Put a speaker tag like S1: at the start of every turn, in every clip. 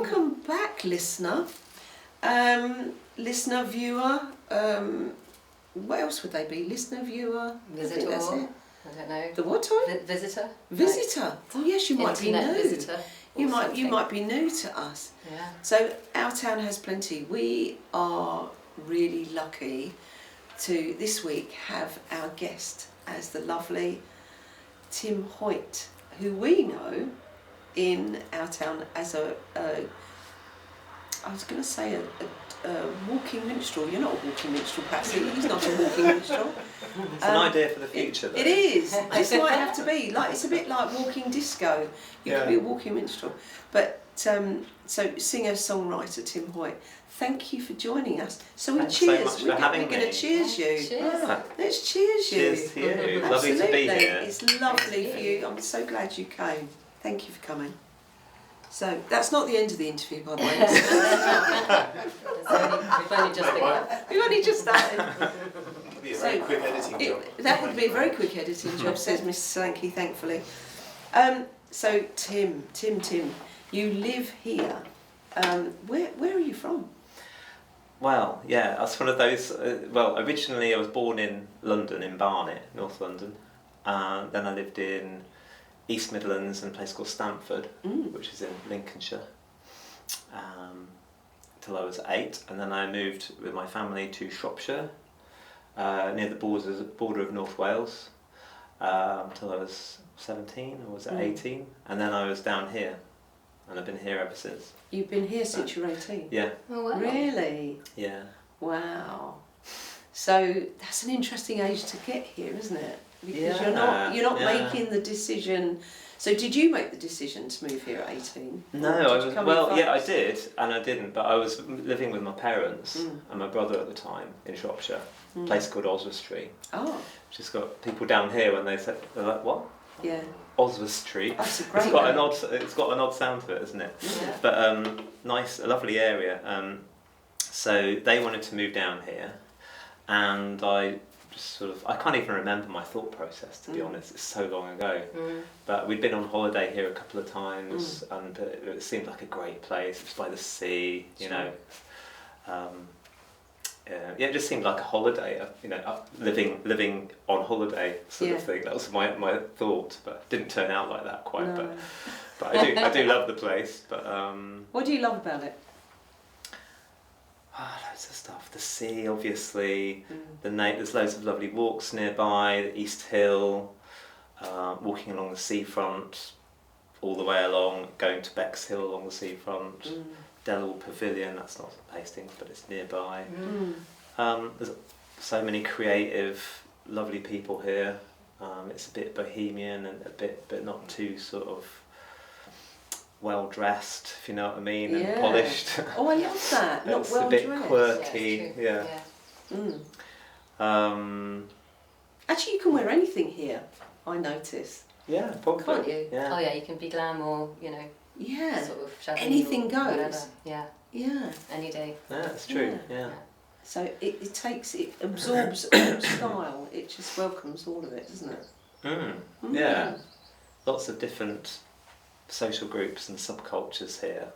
S1: Welcome back, listener. Listener, viewer, what else would they be? Listener, viewer,
S2: visitor.
S1: That's it.
S2: I don't know.
S1: The what? Sorry?
S2: Visitor.
S1: Visitor.
S2: Like,
S1: oh yes, you might be new.
S2: Visitor.
S1: You might be new to us.
S2: Yeah.
S1: So our town has plenty. We are really lucky to this week have our guest as the lovely Tim Hoyte, who we know in our town as a walking minstrel. You're not a walking minstrel, Patsy. He's not a walking minstrel.
S3: It's an idea for the future, though.
S1: It is. This might have to be. It's a bit like walking disco. You could be a walking minstrel. But so singer-songwriter Tim Hoyte, thank you for joining us. So we
S3: Thanks
S1: cheers.
S3: so much for having
S1: We're going to cheers you.
S2: Cheers.
S1: Let's cheers you.
S3: Cheers to you. Lovely
S1: Absolutely.
S3: to be here.
S1: It's lovely for you. I'm so glad you came. Thank you for coming. So that's not the end of the interview, by the way.
S2: We've only just begun.
S1: We've only just started.
S4: It'd be a very quick editing job.
S1: That would be a very quick editing job, says Mr. Sankey, thankfully. So Tim, you live here. Where are you from?
S3: Well, yeah, that's one of those. Originally I was born in London, in Barnet, North London. Then I lived in East Midlands and a place called Stamford, which is in Lincolnshire, till I was 8. And then I moved with my family to Shropshire, near the border of North Wales, till I was 17, or was it 18? And then I was down here, and I've been here ever since.
S1: You've been here since you're 18?
S3: Yeah.
S2: Oh, wow.
S1: Really?
S3: Yeah.
S1: Wow. So that's an interesting age to get here, isn't it? Because
S3: Yeah.
S1: you're not
S3: Yeah.
S1: making the decision. So did you make the decision to move here at 18?
S3: No, I
S1: did.
S3: did and I didn't, but I was living with my parents and my brother at the time in Shropshire, a place called Oswestry.
S1: Oh.
S3: Which has got people down here when they're like, what?
S1: Yeah.
S3: Oswestry.
S1: That's a great
S3: It's got
S1: name.
S3: an odd sound to it, isn't it?
S1: Yeah.
S3: But a lovely area. So they wanted to move down here, and I just I can't even remember my thought process, to be honest. It's so long ago. But we'd been on holiday here a couple of times, and it seemed like a great place. It was by the sea, you know. It just seemed like a holiday, living on holiday sort of thing. That was my thought, but it didn't turn out like that quite.
S1: No.
S3: But I do love the place. But
S1: What do you love about it?
S3: loads of stuff. The sea, obviously. There's loads of lovely walks nearby. The East Hill, walking along the seafront, all the way along, going to Bexhill along the seafront. Delaware Pavilion, that's not Hastings, but it's nearby. There's so many creative, lovely people here. It's a bit bohemian and but not too sort of well dressed, if you know what I mean, and polished.
S1: Oh, I love that. Not
S3: It's
S1: well
S3: a bit
S1: dressed.
S3: quirky,
S2: Yeah.
S1: Actually, you can wear anything here. I notice.
S3: Yeah, probably.
S1: Can't you?
S3: Yeah.
S2: Oh yeah, you can be glam or
S1: Yeah.
S2: sort of shabby
S1: Anything
S2: or
S1: goes.
S2: whatever. Yeah.
S1: Yeah.
S2: Any day.
S3: Yeah, that's true. Yeah.
S1: So it absorbs all style. It just welcomes all of it, doesn't it?
S3: Yeah. Lots of different social groups and subcultures here.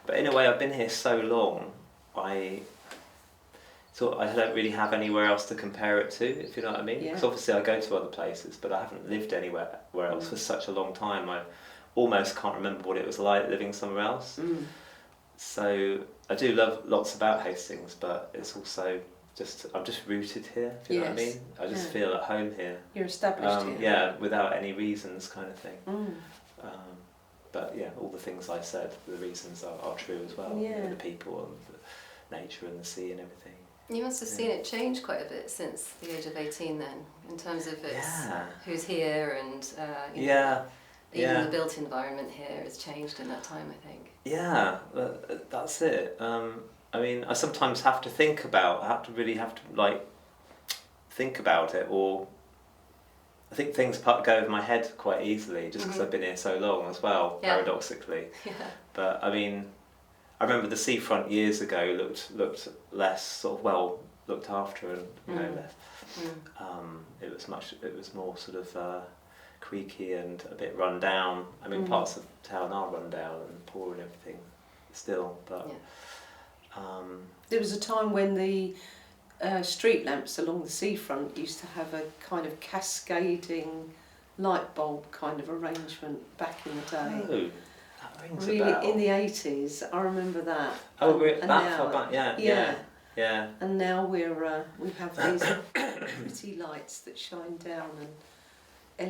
S3: But in a way, I've been here so long, I don't really have anywhere else to compare it to, if you know what I mean. Because obviously I go to other places, but I haven't lived anywhere else for such a long time. I almost can't remember what it was like living somewhere else. So I do love lots about Hastings, but it's also I'm just rooted here, if you know what I mean. I just feel at home here.
S1: You're established here.
S3: Yeah, without any reasons, kind of thing. But yeah, all the things I said, the reasons are true as well.
S1: Yeah.
S3: The people and the nature and the sea and everything.
S2: You must have seen it change quite a bit since the age of 18 then, in terms of who's here and even the built environment here has changed in that time, I think.
S3: Yeah, that's it. I mean, I sometimes have to think about it, or I think things go over my head quite easily just because I've been here so long as well, paradoxically. Yeah. But I mean, I remember the seafront years ago looked less sort of well looked after, and less. It was more sort of creaky and a bit run down. I mean, parts of town are run down and poor and everything still, but
S1: there was a time when the street lamps along the seafront used to have a kind of cascading light bulb kind of arrangement back in the day.
S3: Oh, that rings
S1: Really,
S3: a bell.
S1: in the 80s, I remember that.
S3: Oh,
S1: and
S3: that
S1: now,
S3: far back? Yeah.
S1: And now we have these pretty lights that shine down and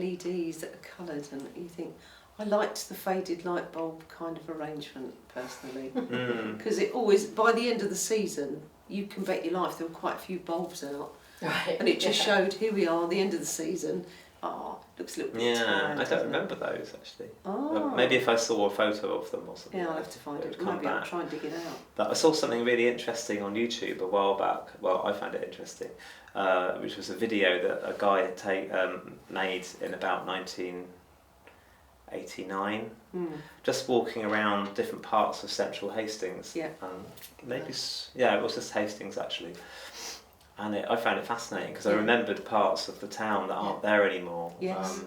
S1: LEDs that are coloured, and you think, I liked the faded light bulb kind of arrangement personally, because it always, by the end of the season, you can bet your life there were quite a few bulbs out,
S2: Right.
S1: and it just showed, here we are, the end of the season. Looks a little bit tired.
S3: I don't remember those actually.
S1: Oh.
S3: Maybe if I saw a photo of them or something.
S1: Yeah, I'll have to find it.
S3: Come
S1: Maybe I'll
S3: back.
S1: try and dig it out.
S3: But I saw something really interesting on YouTube a while back. Well, I found it interesting, which was a video that a guy had made in about 1989, just walking around different parts of central Hastings.
S1: Yeah.
S3: It was just Hastings actually. And I found it fascinating because I remembered parts of the town that aren't there anymore.
S1: Yes.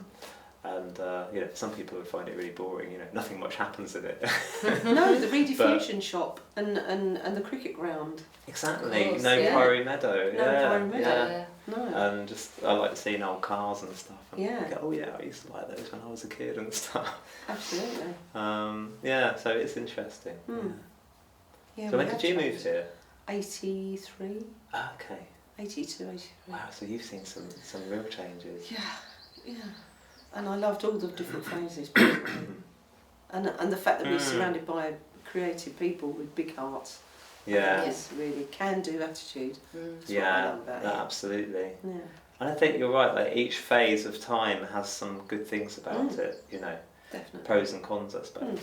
S3: Some people would find it really boring. Nothing much happens in it.
S1: No, the rediffusion shop and the cricket ground.
S3: Exactly.
S2: Course,
S3: No
S2: yeah.
S3: Priory Meadow.
S1: No Priory Meadow.
S3: Yeah.
S1: No.
S3: And just I like seeing old cars and stuff. And
S1: Yeah.
S3: I go, oh yeah, I used to like those when I was a kid and stuff.
S1: Absolutely.
S3: So it's interesting.
S1: Yeah,
S3: So
S1: we
S3: when
S1: had
S3: did you move
S1: shows.
S3: here?
S1: 83,
S3: Okay.
S1: 82, 83.
S3: Wow. So you've seen some real changes.
S1: Yeah. And I loved all the different phases, basically. and the fact that we're surrounded by creative people with big hearts.
S3: Yeah.
S1: It's really can-do attitude. That's what I
S3: Yeah.
S1: love about
S3: Absolutely.
S1: it. Yeah.
S3: And I think you're right. Like each phase of time has some good things about it.
S1: Definitely.
S3: Pros and cons, I suppose.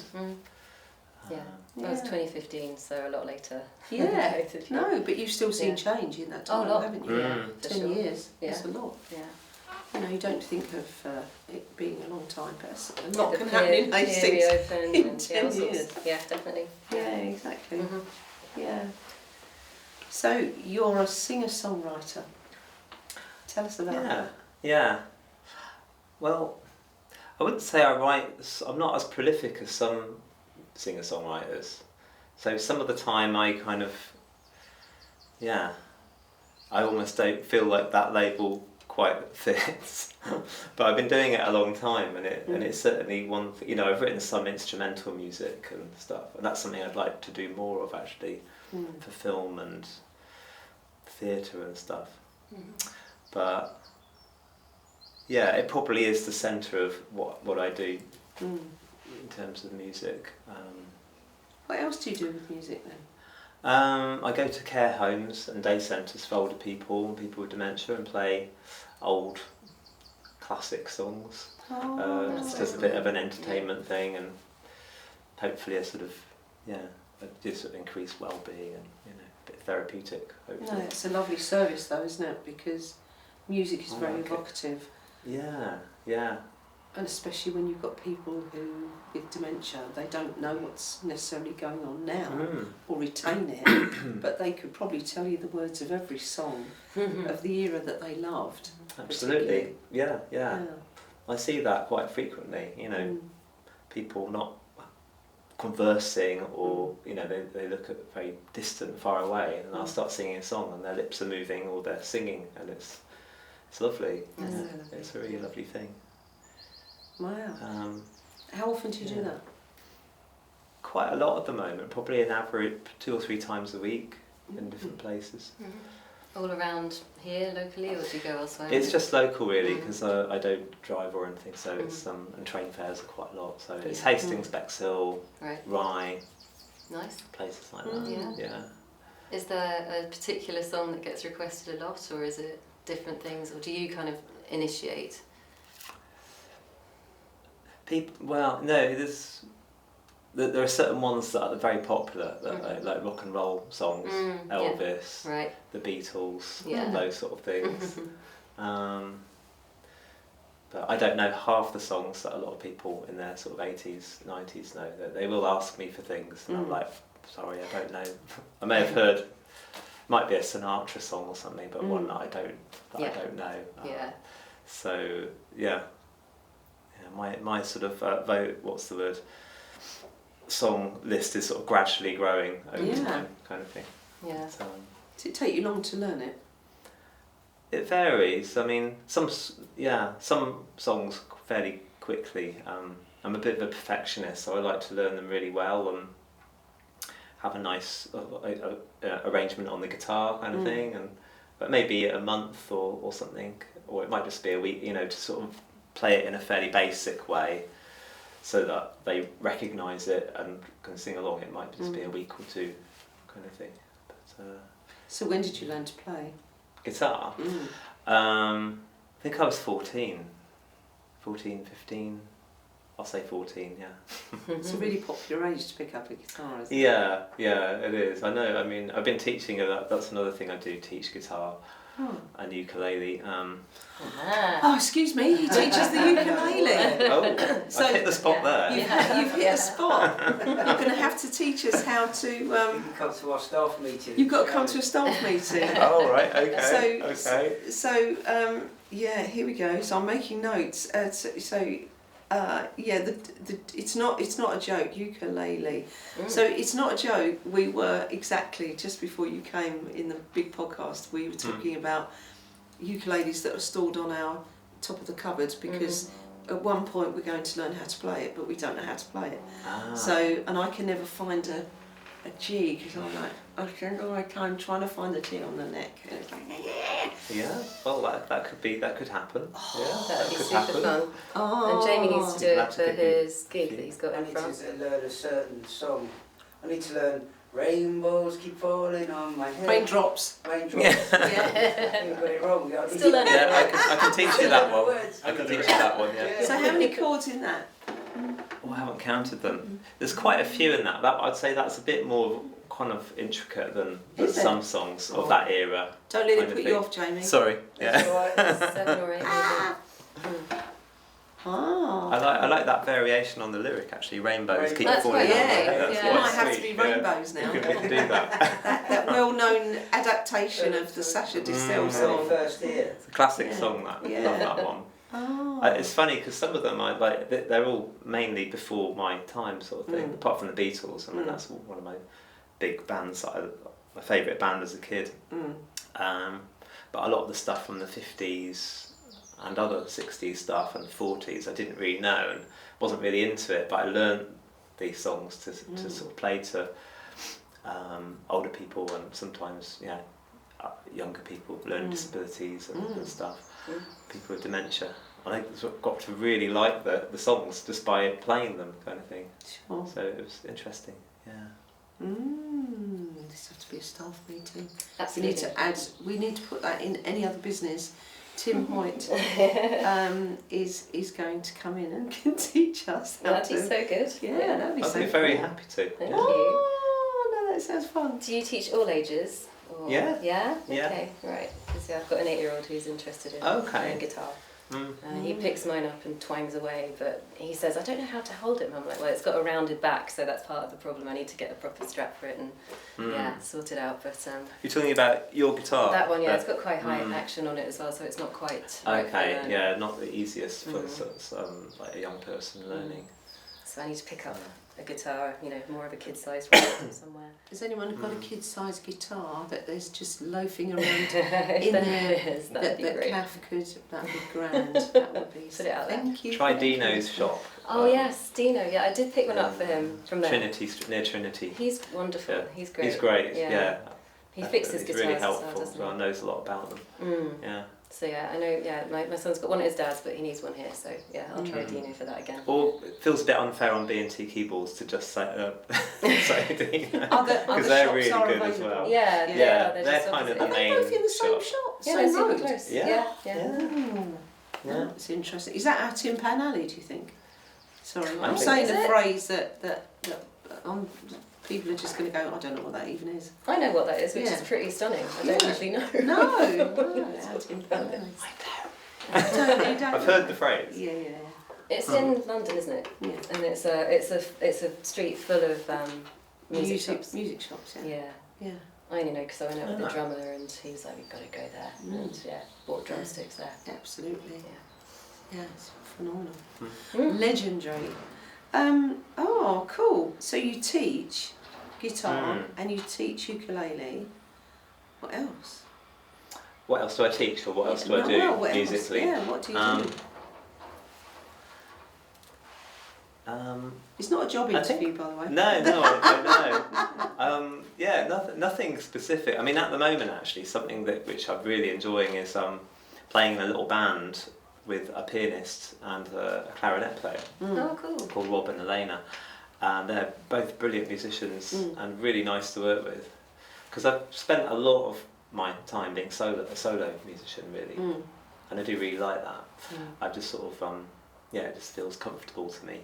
S2: Yeah. That was 2015, so a lot later.
S1: Yeah.
S2: Later,
S1: No, but you've still seen
S2: Yeah.
S1: change in that
S2: Oh, a
S1: time,
S2: lot.
S1: haven't you?
S2: Yeah, for
S1: 10
S2: sure.
S1: years.
S2: Yeah.
S1: That's a lot.
S2: Yeah.
S1: You don't think of it being a long time, but a lot
S2: The
S1: can
S2: pier-
S1: happen in
S2: pier
S1: Hastings.
S2: reopened
S1: in
S2: and
S1: 10
S2: all sorts.
S1: years.
S2: Yeah, definitely.
S1: Yeah, exactly.
S2: Mhm.
S1: Yeah. So you're a singer-songwriter. Tell us about that.
S3: Yeah. Well, I wouldn't say I write. I'm not as prolific as some singer-songwriters. So some of the time I kind of, I almost don't feel like that label quite fits. But I've been doing it a long time, and it's certainly one. I've written some instrumental music and stuff, and that's something I'd like to do more of actually, for film and theatre and stuff. But yeah, it probably is the centre of what I do in terms of music.
S1: What else do you do with music then?
S3: I go to care homes and day centres for older people and people with dementia and play old classic songs. Just as a bit of an entertainment thing, and hopefully a sort of just sort of increased well-being and a bit therapeutic. Hopefully.
S1: No, it's a lovely service though, isn't it? Because music is very
S3: like it.
S1: evocative.
S3: Yeah.
S1: And especially when you've got people who, with dementia, they don't know what's necessarily going on now or retain it, but they could probably tell you the words of every song of the era that they loved.
S3: Absolutely. Yeah. I see that quite frequently. People not conversing, or they look at very distant, far away, and I'll start singing a song, and their lips are moving, or they're singing, and it's lovely.
S2: That's so lovely.
S3: It's a really lovely thing.
S1: Wow. How often do you do that?
S3: Quite a lot at the moment, probably an average 2 or 3 times a week in different places.
S2: All around here locally, or do you go elsewhere?
S3: It's just local really, because I don't drive or anything, so it's and train fares are quite a lot. So it's Hastings, Bexhill, Rye,
S2: Nice.
S3: places like that. Yeah.
S2: Is there a particular song that gets requested a lot, or is it different things, or do you kind of initiate?
S3: Well, no, there are certain ones that are very popular, that like rock and roll songs, Elvis, the Beatles, those sort of things. But I don't know half the songs that a lot of people in their sort of 80s, 90s know. They will ask me for things, and I'm like, sorry, I don't know. I may have heard, might be a Sinatra song or something, but one that I don't know. So yeah. my sort of song list is sort of gradually growing over time, kind of thing.
S2: Yeah.
S3: So,
S1: Does it take you long to learn it?
S3: it varies. I mean, some songs fairly quickly. I'm a bit of a perfectionist, so I like to learn them really well and have a nice arrangement on the guitar kind of thing. But maybe a month or something, or it might just be a week. To sort of play it in a fairly basic way, so that they recognise it and can sing along. It might just be a week or two, kind of thing. But,
S1: so when did you learn to play
S3: guitar? I think I was 14, 15. I'll say 14, yeah.
S1: It's a really popular age to pick up a guitar, isn't it?
S3: Yeah, it is. I know. I mean, I've been teaching. That's another thing I do. Teach guitar and ukulele.
S1: Oh, excuse me. He teaches the ukulele.
S3: Oh, so I hit the spot there.
S1: You've hit a spot. You're going to have to teach us how to.
S5: You can come to our staff meeting.
S1: You've got to come to a staff meeting.
S3: Oh right, okay.
S1: So here we go. So I'm making notes. It's not a joke, ukulele. So it's not a joke. We were exactly just before you came in the big podcast. We were talking about ukuleles that are stored on our top of the cupboard because at one point we're going to learn how to play it, but we don't know how to play it. So I can never find a G because I'm like I spend all my time trying to find the G on the neck. And it's like
S3: yeah. Well, that could happen.
S2: That would be super
S3: happen.
S2: fun. And Jamie needs to do it for his gig that he's got in France.
S5: I need to learn a certain song. I need to learn Rainbows Keep Falling on My Head.
S1: Raindrops.
S5: Raindrops. Yeah. You got it wrong.
S2: Still learning.
S3: Yeah, I can teach you that one. I can teach you that one. Yeah.
S1: So how many chords in that?
S3: Oh, I haven't counted them. There's quite a few in that. I'd say that's a bit more kind of intricate than some songs of that era.
S1: Don't let it put you off, Jamie.
S3: Sorry. Yeah.
S2: It's 7 or 8 maybe.
S3: I like that variation on the lyric actually. Rainbows keep
S2: That's
S3: falling.
S2: quite-
S1: It
S2: Yeah.
S1: might have to be rainbows now.
S3: We can do that.
S1: that well-known adaptation of the Sacha Distel song.
S5: First here.
S3: It's a classic song that. Love that one. It's funny because some of them they're all mainly before my time sort of thing. Apart from the Beatles, I mean that's one of my big bands. My favourite band as a kid. But a lot of the stuff from the 50s and other 60s stuff and 40s I didn't really know and wasn't really into it. But I learned these songs to sort of play to older people and sometimes younger people, learning disabilities and stuff. People with dementia. I got to really like the songs just by playing them, kind of thing.
S1: Sure.
S3: So it was interesting. Yeah.
S1: This has to be a staff meeting.
S2: Absolutely.
S1: We need to put that in any other business. Tim Hoyte is going to come in and can teach us how
S2: That'd
S1: to.
S2: be so good.
S1: Yeah, that'd be so.
S3: I'd be very happy to.
S2: Thank you.
S1: Oh no, that sounds fun.
S2: Do you teach all ages? Or...
S3: Yeah.
S2: Yeah?
S3: Yeah.
S2: Okay, right. Because I've got an 8-year-old who's interested in playing guitar. He picks mine up and twangs away, but he says, I don't know how to hold it. And I'm like, well, it's got a rounded back, so that's part of the problem. I need to get a proper strap for it and sort it out. But
S3: You're talking about your guitar?
S2: that one, it's got quite high action on it as well, so it's not quite right for learning.
S3: Not the easiest for like a young person learning.
S2: So I need to pick up a guitar, more of a kid-sized one from somewhere.
S1: Has anyone got a kid-sized guitar that there's just loafing around in there that Kath could? That'd be grand. That would be.
S2: Put it out there.
S1: Thank you.
S3: Try Dino's shop.
S2: Oh yes, Dino. Yeah, I did pick one up for him from there.
S3: Near Trinity.
S2: He's wonderful.
S3: Yeah.
S2: He's great.
S3: He's great. Yeah.
S2: He fixes
S3: He's
S2: guitars
S3: really
S2: as well,
S3: helpful.
S2: doesn't
S3: Well,
S2: he?
S3: knows a lot about them. Yeah.
S2: So yeah, I know. Yeah, my son's got one at his dad's, but he needs one here. So yeah, I'll try Dino for that again.
S3: Or it feels a bit unfair on B&T keyboards to just say Dino.
S1: Because
S3: they're really good as well.
S2: Yeah,
S3: they're kind of the main
S1: both in the same
S3: shop.
S1: shop.
S2: Yeah,
S1: so
S2: they're super
S1: rude.
S2: close.
S3: Yeah.
S2: Yeah.
S1: It's interesting. Is that our Tin Pan Alley? Do you think? Sorry,
S3: I
S1: I'm
S3: think
S1: saying
S2: so.
S1: the phrase that people are just going to go. I don't know what that even is.
S2: I know what that is, which
S1: Yeah.
S2: is pretty stunning. I don't actually know.
S1: No, our Tin Pan Alley. I don't. You don't
S3: I've heard the phrase.
S1: Yeah.
S2: It's in London, isn't it?
S1: Yeah.
S2: And it's a street full of music shops.
S1: Music shops. Yeah.
S2: Yeah.
S1: Yeah.
S2: I only know because I went out with the drummer and he was like, we've got to go there. And bought drumsticks there.
S1: Absolutely.
S2: Yeah.
S1: Yeah, it's phenomenal.
S2: Mm.
S1: Legendary. Oh, cool. So you teach guitar and you teach ukulele. What else?
S3: What else do I teach, or what else do I do
S1: what
S3: musically?
S1: Else? Yeah, what do you do? It's not a job interview, by the way.
S3: No, I know. Yeah, nothing specific. I mean, at the moment, actually, something which I'm really enjoying is playing in a little band with a pianist and a clarinet player.
S2: Oh, cool.
S3: Called Rob and Elena, and they're both brilliant musicians and really nice to work with. Because I've spent a lot of my time being a solo musician, really, and I do really like that. I just sort of it just feels comfortable to me.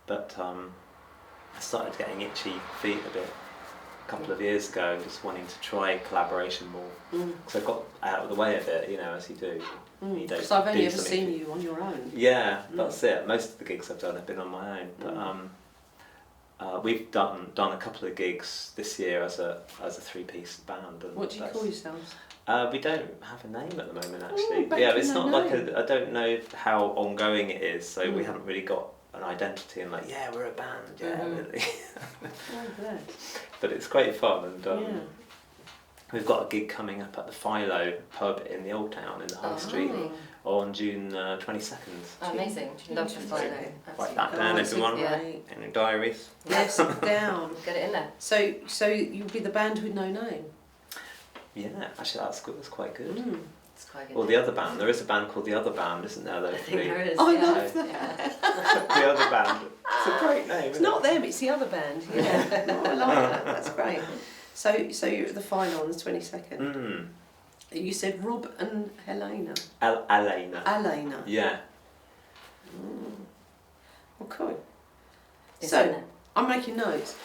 S3: But I started getting itchy feet a bit a couple of years ago, and just wanting to try collaboration more. Because I got out of the way a bit, as you do.
S1: Because I've only ever seen you on your own.
S3: Yeah, that's it. Most of the gigs I've done have been on my own, but we've done a couple of gigs this year as a 3-piece band. And
S1: what do you call yourselves?
S3: We don't have a name at the moment, actually. It's not like I don't know how ongoing it is, so we haven't really got an identity and we're a band, really.
S1: Good.
S3: But it's great fun, and we've got a gig coming up at the Philo pub in the Old Town in the High Street on June 22nd.
S2: Oh, amazing. Love the Philo.
S3: Write that down, everyone, in your diaries.
S1: Yes, down.
S2: Get it in there.
S1: So you'll be the band with no name?
S3: Yeah, actually that's good. That's quite good.
S2: It's quite good.
S3: Or the other band. There is a band called the Other Band, isn't there?
S2: I think there is.
S1: I love that.
S3: The Other Band. It's a great name.
S1: It's not them. It's the other band. Yeah, I like that. That's great. So you're at the final on the 22nd. You said Rob and Helena.
S3: Elena.
S1: Elena.
S3: Yeah.
S1: Well, cool.
S2: It's
S1: So
S2: in there.
S1: I'm making notes.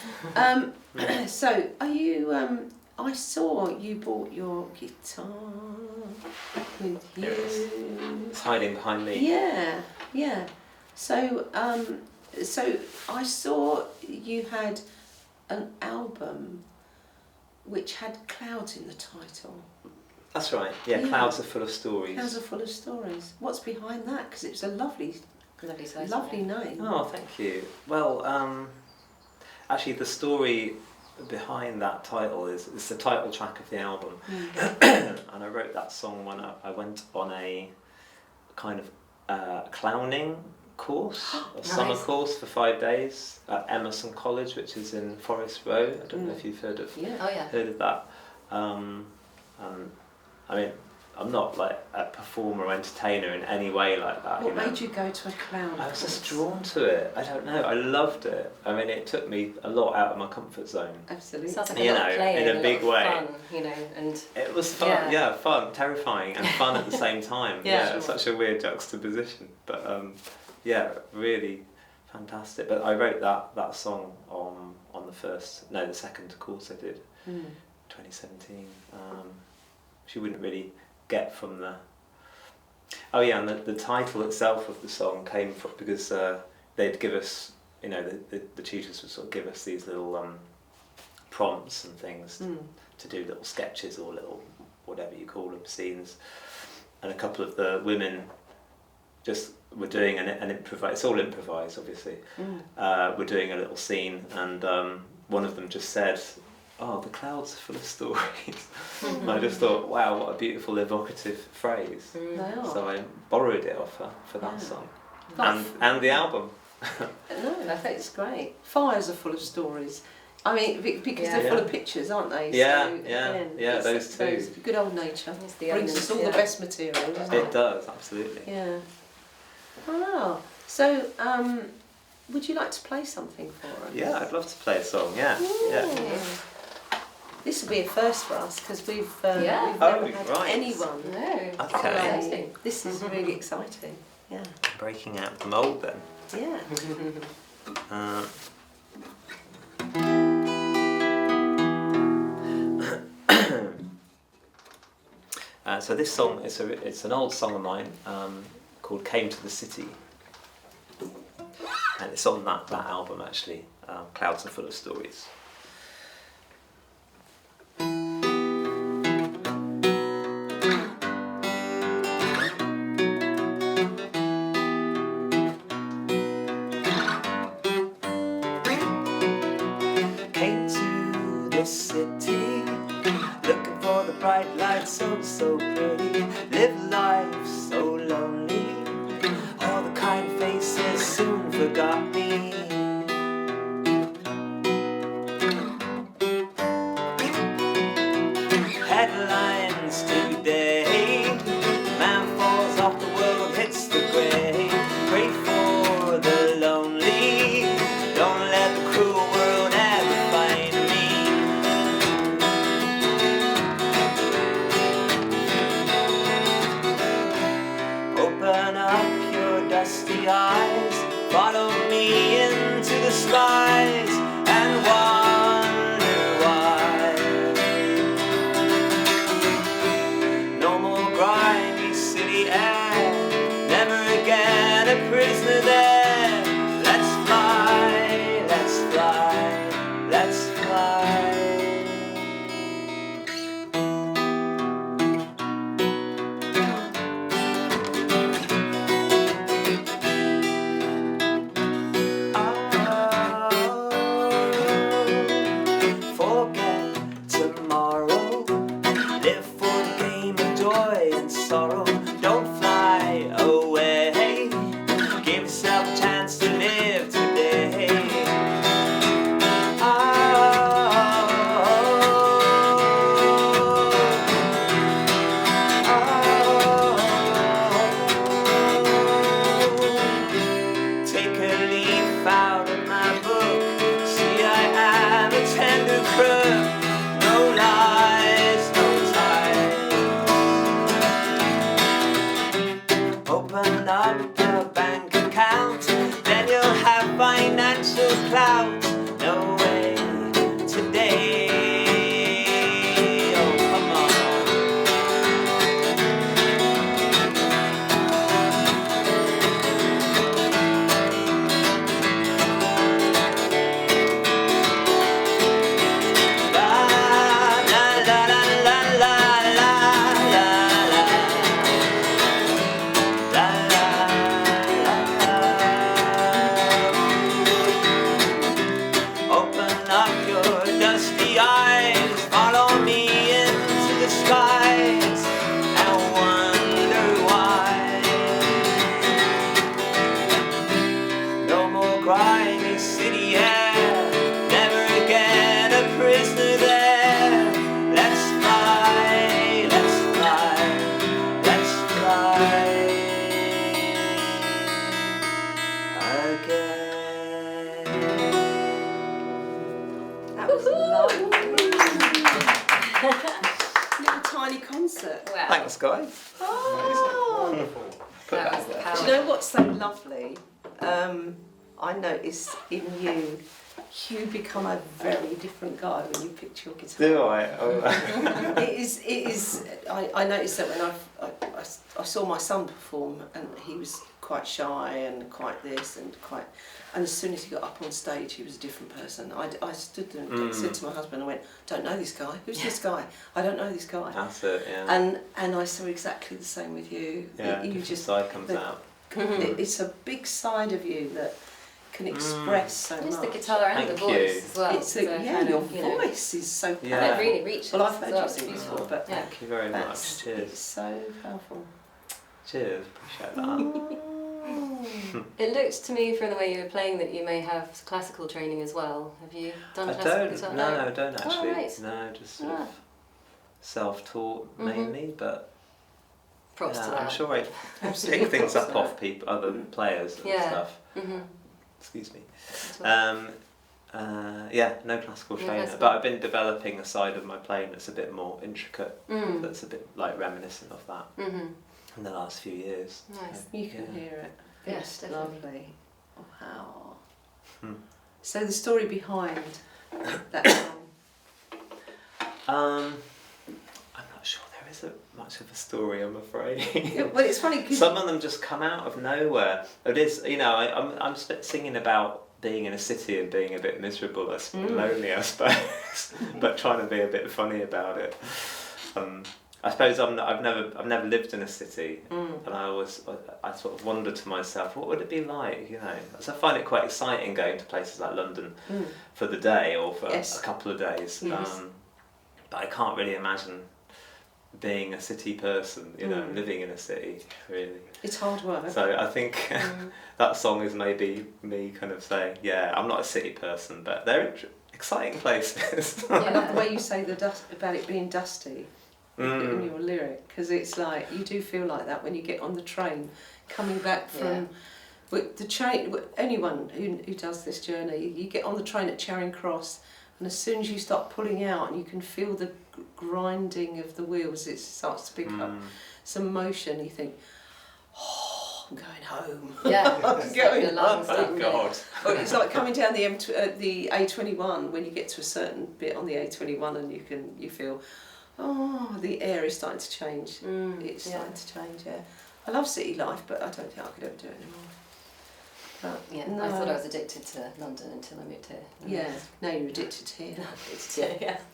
S1: So are you? I saw you bought your guitar with you.
S3: It's hiding behind me.
S1: Yeah. So I saw you had an album which had clouds in the title.
S3: That's right. Yeah, Clouds Are Full of Stories.
S1: Clouds Are Full of Stories. What's behind that? Because it's a lovely name.
S3: Oh, thank you. Well, actually, the story behind that title is the title track of the album, and I wrote that song when I went on a kind of clowning course, a summer course for 5 days at Emerson College, which is in Forest Row. I don't know if you've heard of heard of that. I mean, I'm not like a performer or entertainer in any way like that.
S1: What made you go to a clown course?
S3: I was just drawn to it. I don't know. I loved it. I mean, it took me a lot out of my comfort zone.
S1: Absolutely.
S2: Sounds like a lot of playing,
S3: in a big way.
S2: Fun, and
S3: it was fun. Yeah, fun, terrifying, and fun at the same time. Sure. Such a weird juxtaposition, but really fantastic. But I wrote that song on the second course I did, 2017. Which you wouldn't really get from the. Oh yeah, and the title itself of the song came from because they'd give us, the tutors would sort of give us these little prompts and things to do, little sketches or little whatever you call them, scenes, and a couple of the women just were doing an improvise. It's all improvised, obviously. We're doing a little scene, and one of them just said, "Oh, the clouds are full of stories." And I just thought, wow, what a beautiful evocative phrase. So I borrowed it off her for that song. And the album.
S1: No, I think it's great. Fires are full of stories. I mean, because they're full of pictures, aren't they?
S3: Yeah, those two.
S1: Good old nature brings us all the best material, doesn't it?
S3: It does, absolutely.
S1: Yeah. Wow. So, would you like to play something for us?
S3: Yeah, I'd love to play a song, yeah.
S1: This will be a first for us because we've never had anyone
S3: Okay.
S1: This is really exciting. Yeah.
S3: Breaking out the mould then.
S1: Yeah.
S3: So this song, it's an old song of mine called "Came to the City," and it's on that album actually. Clouds Are Full of Stories. so pretty, live life so lonely. All the kind faces soon forgot me. Headlines today, man falls off the world, hits the grave. Pray for the lonely, don't let the cruel world ever find me. Open up your dusty eyes, follow me into the skies, and wonder why. No more grimy city air, never again a prisoner there. Let's fly, let's fly, let's fly. Forget tomorrow, live for the game of joy and sorrow. Don't fly away, give yourself a chance to live today. Take a leaf out of my book, see I am a tender crook. No lies, no ties. Open up your bank account, then you'll have financial clout. No way today. Oh, come on. Open up your dusty eyes, follow me into the skies, and wonder why. No more grimy city air, never again a prisoner there. Let's fly, let's fly, let's fly again.
S1: That was lovely. Little tiny concert.
S2: Wow.
S3: Thanks, guys.
S1: Oh.
S4: Wonderful.
S2: That was the
S1: Do
S2: power.
S1: you know what's so lovely? I noticed in you, you become a very different guy when you picked your guitar.
S3: Do I? Oh.
S1: It is. I noticed that when I saw my son perform, and he was quite shy and quite this and quite. And as soon as he got up on stage, he was a different person. I stood there and said to my husband, I went, "Don't know this guy. Who's this guy? I don't know this guy."
S3: That's it, yeah.
S1: And I saw exactly the same with you.
S3: Yeah,
S1: You
S3: different
S1: just
S3: side comes out.
S1: It's a big side of you that can express so
S2: Just
S1: much.
S2: the guitar and
S3: Thank
S2: the voice
S3: you.
S2: as well.
S1: It's
S2: So
S1: yeah,
S2: kind
S1: your
S2: of, you know,
S1: voice is so powerful.
S3: Yeah.
S2: it really reaches.
S1: Well, I've heard
S2: as
S1: you
S2: well.
S1: sing
S2: It's
S1: before,
S2: beautiful.
S1: but
S2: Yeah.
S3: Thank you very much.
S1: it's
S3: Cheers.
S1: so powerful.
S3: Cheers. Appreciate that.
S2: It looked to me from the way you were playing that you may have classical training as well. Have you done
S3: I
S2: classical
S3: don't.
S2: guitar?
S3: No, I don't actually.
S2: Oh, right.
S3: No, just sort
S2: Ah.
S3: of self-taught mainly, but
S2: Props to
S3: yeah,
S2: that.
S3: I'm sure I
S1: Absolutely
S3: pick things
S1: props
S3: up
S1: to
S3: off people, other players and
S2: Yeah.
S3: stuff.
S2: Mm-hmm.
S3: Excuse me.
S2: That's right.
S3: Yeah, no classical
S2: No
S3: trainer,
S2: classical.
S3: but I've been developing a side of my playing that's a bit more intricate.
S2: Mm.
S3: That's a bit like reminiscent of that
S2: Mm-hmm.
S3: in the last few years.
S2: Nice.
S1: You can
S3: Yeah.
S1: hear it.
S2: Yes,
S1: It's
S2: definitely.
S1: lovely. Wow.
S3: Hmm.
S1: So the story behind that song.
S3: I'm not sure there is much of a story, I'm afraid.
S1: Well, it's funny because
S3: Some of them just come out of nowhere. It is, you know, I'm singing about being in a city and being a bit miserable, lonely, I suppose, but trying to be a bit funny about it. I suppose I've never lived in a city, and I sort of wonder to myself, what would it be like, you know? So I find it quite exciting going to places like London for the day or for
S1: Yes.
S3: a couple of days.
S1: Yes.
S3: But I can't really imagine being a city person, you know, living in a city, really.
S1: It's hard work.
S3: So I think that song is maybe me kind of saying, yeah, I'm not a city person, but they're exciting places.
S1: I love the way you say about it being dusty in your lyric, because it's like, you do feel like that when you get on the train coming back from the train. Anyone who does this journey, you get on the train at Charing Cross, and as soon as you start pulling out and you can feel the grinding of the wheels, it starts to pick up some motion. You think, oh, I'm going home.
S2: Yeah,
S1: I'm going home.
S3: Oh God.
S1: Or it's like coming down the A21 when you get to a certain bit on the A21 and you feel, oh, the air is starting to change. It's starting to change. Yeah, I love city life, but I don't think I could ever do it anymore. But no.
S2: I thought I was addicted to London until I moved here.
S1: Yeah, now you're addicted here.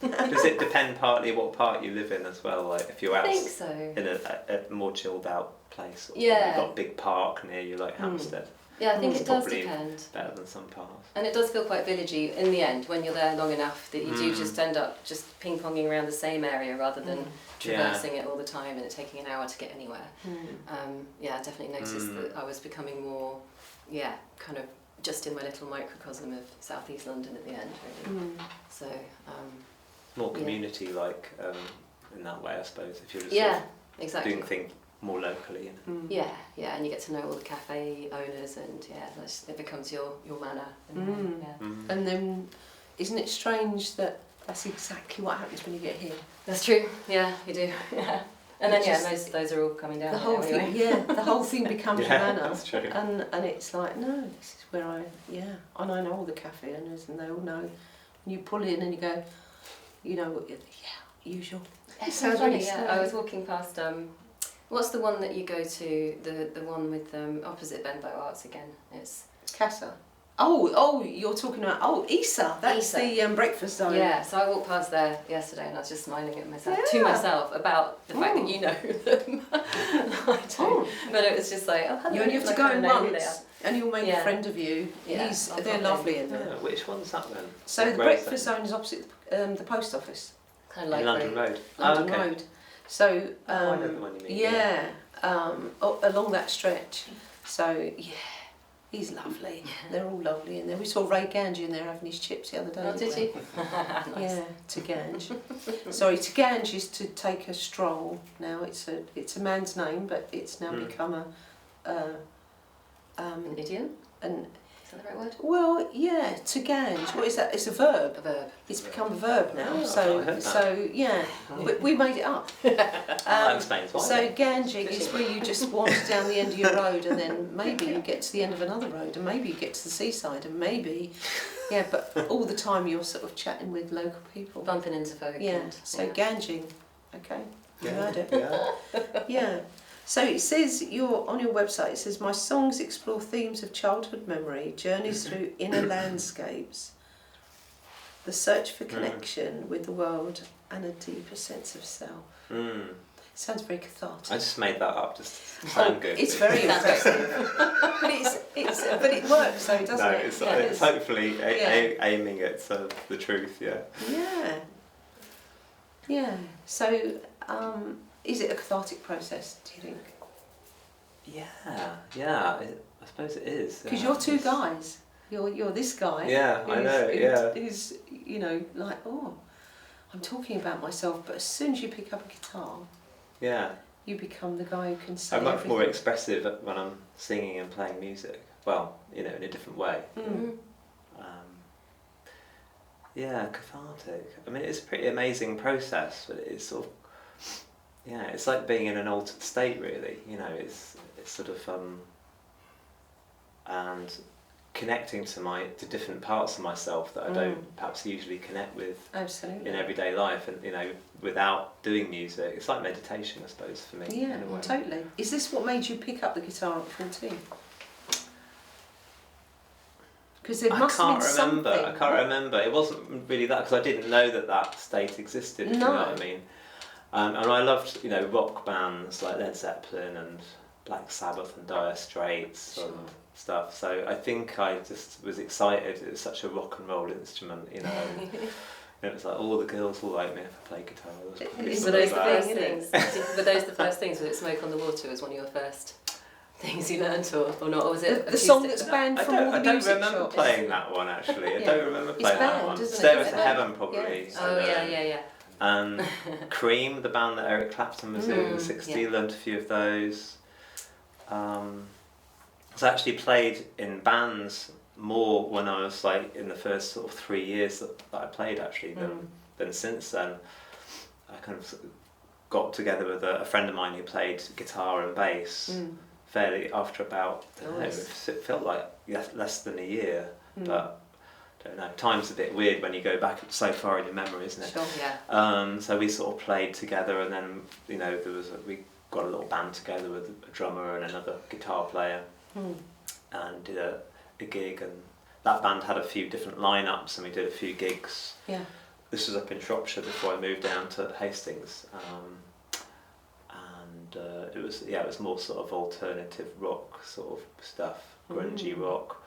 S3: Does it depend partly what part you live in as well? Like if you're out
S2: I think so.
S3: in a more chilled out place, or
S2: Yeah.
S3: you've got a big park near you like Hampstead.
S2: Yeah, I think it does
S3: Probably
S2: depend.
S3: better than some parts.
S2: And it does feel quite villagey in the end when you're there long enough that you do just end up just ping-ponging around the same area rather than traversing it all the time and it taking an hour to get anywhere. I definitely noticed that I was becoming more, kind of just in my little microcosm of southeast London at the end, really. So,
S3: more community-like in that way, I suppose. If you're just
S2: exactly.
S3: doing things more locally.
S2: And you get to know all the cafe owners, and it becomes your manor.
S1: And then, isn't it strange that that's exactly what happens when you get here?
S2: That's true. Yeah, you do. Yeah. And then those are all coming down.
S1: The whole thing, the whole thing becomes your manor.
S3: That's true.
S1: And it's like, no, this is where and I know all the cafe owners, and they all know. And you pull in and you go, usual.
S2: It sounds funny. Yeah, I was walking past. What's the one that you go to? The one with opposite Benbow Arts again. It's
S1: Casa. Oh, you're talking about Isa. That's the breakfast zone.
S2: Yeah, so I walked past there yesterday and I was just smiling at myself to myself about the fact that you know them. I don't. But it was just like, hello.
S1: You only have to go in once, and you'll make a friend of you.
S2: Yeah,
S1: they're lovely in there.
S3: Which one's that then?
S1: So the breakfast zone is opposite the post office.
S2: Kind of like
S3: London Road.
S1: London Road. So
S3: I know the one you mean.
S1: Along that stretch. So he's lovely. They're all lovely in there. We saw Ray Gange in there having his chips the other day.
S2: Oh, did you?
S1: Nice. Yeah, to Gange. Sorry, to Gange is to take a stroll. Now it's a man's name, but it's now become
S2: an idiom. Is that the right word?
S1: Well, to Gange. What is that? It's a verb.
S2: A verb.
S1: It's become a verb now.
S3: Oh,
S1: we made it up.
S3: That explains why.
S1: So ganging is where you just wander down the end of your road, and then maybe you get to the end of another road, and maybe you get to the seaside, and maybe, but all the time you're sort of chatting with local people,
S2: bumping into folk.
S1: Yeah. So ganging. Okay. You heard it.
S3: Yeah.
S1: Yeah. So it says on your website, it says, my songs explore themes of childhood memory, journeys through inner landscapes, the search for connection with the world, and a deeper sense of self. Sounds very cathartic.
S3: I just made that up just to sound good.
S1: It's very impressive. but it works though, doesn't it?
S3: It's hopefully aiming at the truth,
S1: Yeah. So, is it a cathartic process, do you think?
S3: Yeah, I suppose it is.
S1: Because you're two guys. You're this guy.
S3: Yeah, I know,
S1: Who's, like, I'm talking about myself, but as soon as you pick up a guitar, you become the guy who can say
S3: I'm much
S1: everything.
S3: more expressive when I'm singing and playing music. Well, in a different way. Cathartic. I mean, it's a pretty amazing process, but it's sort of, it's like being in an altered state, really. It's sort of, and connecting to different parts of myself that I don't perhaps usually connect with in everyday life, and without doing music. It's like meditation, I suppose, for me.
S1: Yeah,
S3: in a way.
S1: totally. Is this what made you pick up the guitar at 14? Because there must have been something.
S3: I can't remember. It wasn't really that, because I didn't know that state existed. If you know what I mean. And I loved, rock bands like Led Zeppelin and Black Sabbath and Dire Straits and stuff. So I think I just was excited. It was such a rock and roll instrument, And it was like all the girls will like me if I play guitar.
S2: Were those the first things? Were those the first things? Was it Smoke on the Water was one of your first things you learnt, or not? Or was it
S1: the song that's banned from all the music
S3: I don't remember
S1: shops?
S3: playing that one actually. I don't remember
S1: It's
S3: playing that
S1: banned,
S3: one.
S1: isn't it?
S3: Stairway
S1: It's
S3: to
S1: banned.
S3: Heaven probably.
S1: Yeah.
S2: Oh yeah.
S3: And Cream, the band that Eric Clapton was in the 60s, learned a few of those. So I actually played in bands more when I was like in the first sort of 3 years that I played actually than since then. I kind of got together with a friend of mine who played guitar and bass fairly after about, I don't know, it felt like less than a year, but I don't know, time's a bit weird when you go back so far in your memory, isn't it?
S2: Sure, yeah.
S3: So we sort of played together, and then, you know, we got a little band together with a drummer and another guitar player and did a gig, and that band had a few different lineups and we did a few gigs.
S1: Yeah.
S3: This was up in Shropshire before I moved down to Hastings, and it was more sort of alternative rock sort of stuff, grungy rock.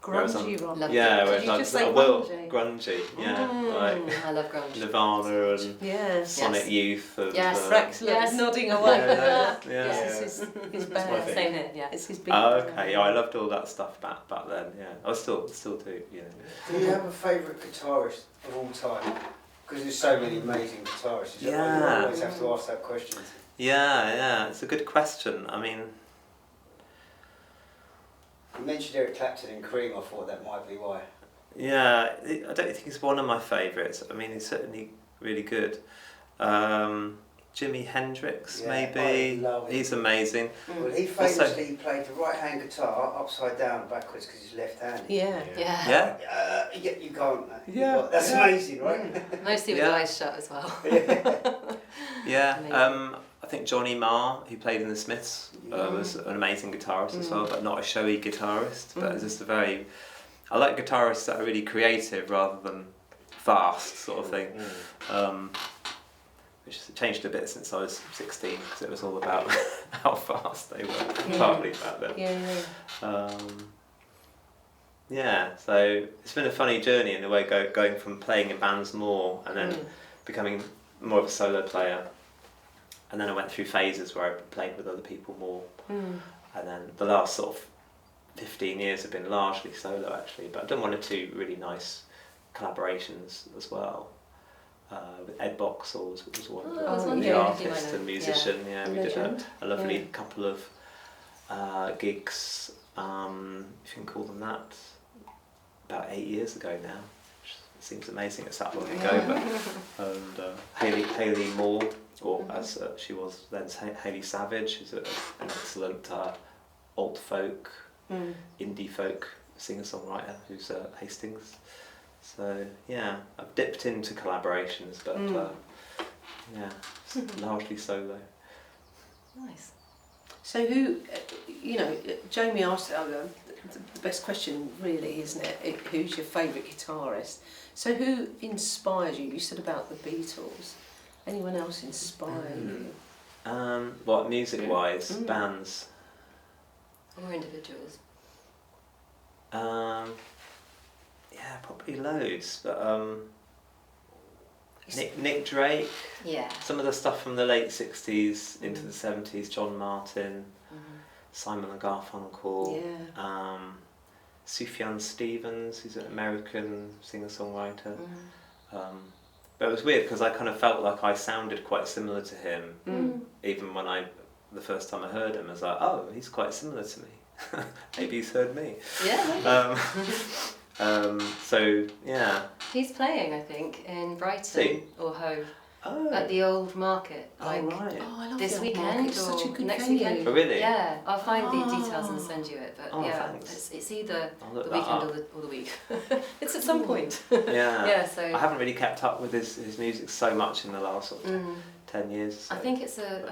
S1: Grungy rock.
S3: Yeah,
S1: Did you just say grungy?
S3: Grungy, yeah, like
S2: I love grunge.
S3: Nirvana and Sonic Youth. And,
S1: Rex nodding away.
S3: Yeah.
S1: Yes, it's his band.
S2: Same here, yeah.
S1: It's his big
S3: Okay, yeah, I loved all that stuff back then. Yeah, I still do. You know.
S5: Do you have a favourite guitarist of all time? Because there's so many amazing guitarists. You always have to ask that question.
S3: Yeah, it's a good question. I mean,
S5: you mentioned Eric Clapton and Cream. I thought that might be why.
S3: yeah, I don't think he's one of my favourites. I mean, he's certainly really good. Jimi Hendrix, maybe.
S5: I love him.
S3: He's amazing.
S5: Well, he famously played the right-hand guitar upside down backwards because he's left-handed.
S2: Yeah.
S5: You can't.
S3: Yeah.
S5: That's amazing, right?
S2: Mostly with your eyes shut as well.
S3: Yeah. I think Johnny Marr, who played in the Smiths, was an amazing guitarist as well, but not a showy guitarist. But just I like guitarists that are really creative rather than fast, sort of thing. Which has changed a bit since I was 16, because it was all about how fast they were, partly back then. So it's been a funny journey in a way, going from playing in bands more and then becoming more of a solo player. And then I went through phases where I played with other people more. And then the last sort of 15 years have been largely solo actually, but I've done one or two really nice collaborations as well. With Ed Boxall was one of the artist and musician. Yeah, we did a lovely couple of gigs, if you can call them that, about 8 years ago now. Which seems amazing, it's that long ago. But Hayley Moore, or as she was then, Hayley Savage, who's an excellent alt folk, indie folk singer-songwriter who's at Hastings. So yeah, I've dipped into collaborations, but largely solo.
S2: Nice.
S1: So who, Jamie asked the best question really, isn't it? Who's your favourite guitarist? So who inspires you? You said about the Beatles. Anyone else inspire you?
S3: What, music-wise, bands?
S2: Or individuals?
S3: Yeah, probably loads, but Nick Drake.
S2: Yeah.
S3: Some of the stuff from the late 60s into the 70s, John Martin, Simon and Garfunkel, Sufjan Stevens, who's an American singer-songwriter. But it was weird because I kind of felt like I sounded quite similar to him, even when the first time I heard him, I was like, oh, he's quite similar to me. Maybe he's heard me.
S2: Yeah.
S3: So yeah.
S2: He's playing, I think, in Brighton or Hove at the Old Market.
S3: Right.
S1: Oh, I love
S2: this
S1: the
S2: weekend
S1: Market. It's
S2: or
S1: such a good
S2: next
S1: venue.
S2: weekend.
S3: Oh really?
S2: Yeah, I'll find the details and send you it. But
S3: thanks.
S2: it's either the
S3: that
S2: weekend or the week. It's at some point.
S3: Yeah.
S2: So
S3: I haven't really kept up with his music so much in the last sort of 10 years. So.
S2: I think it's a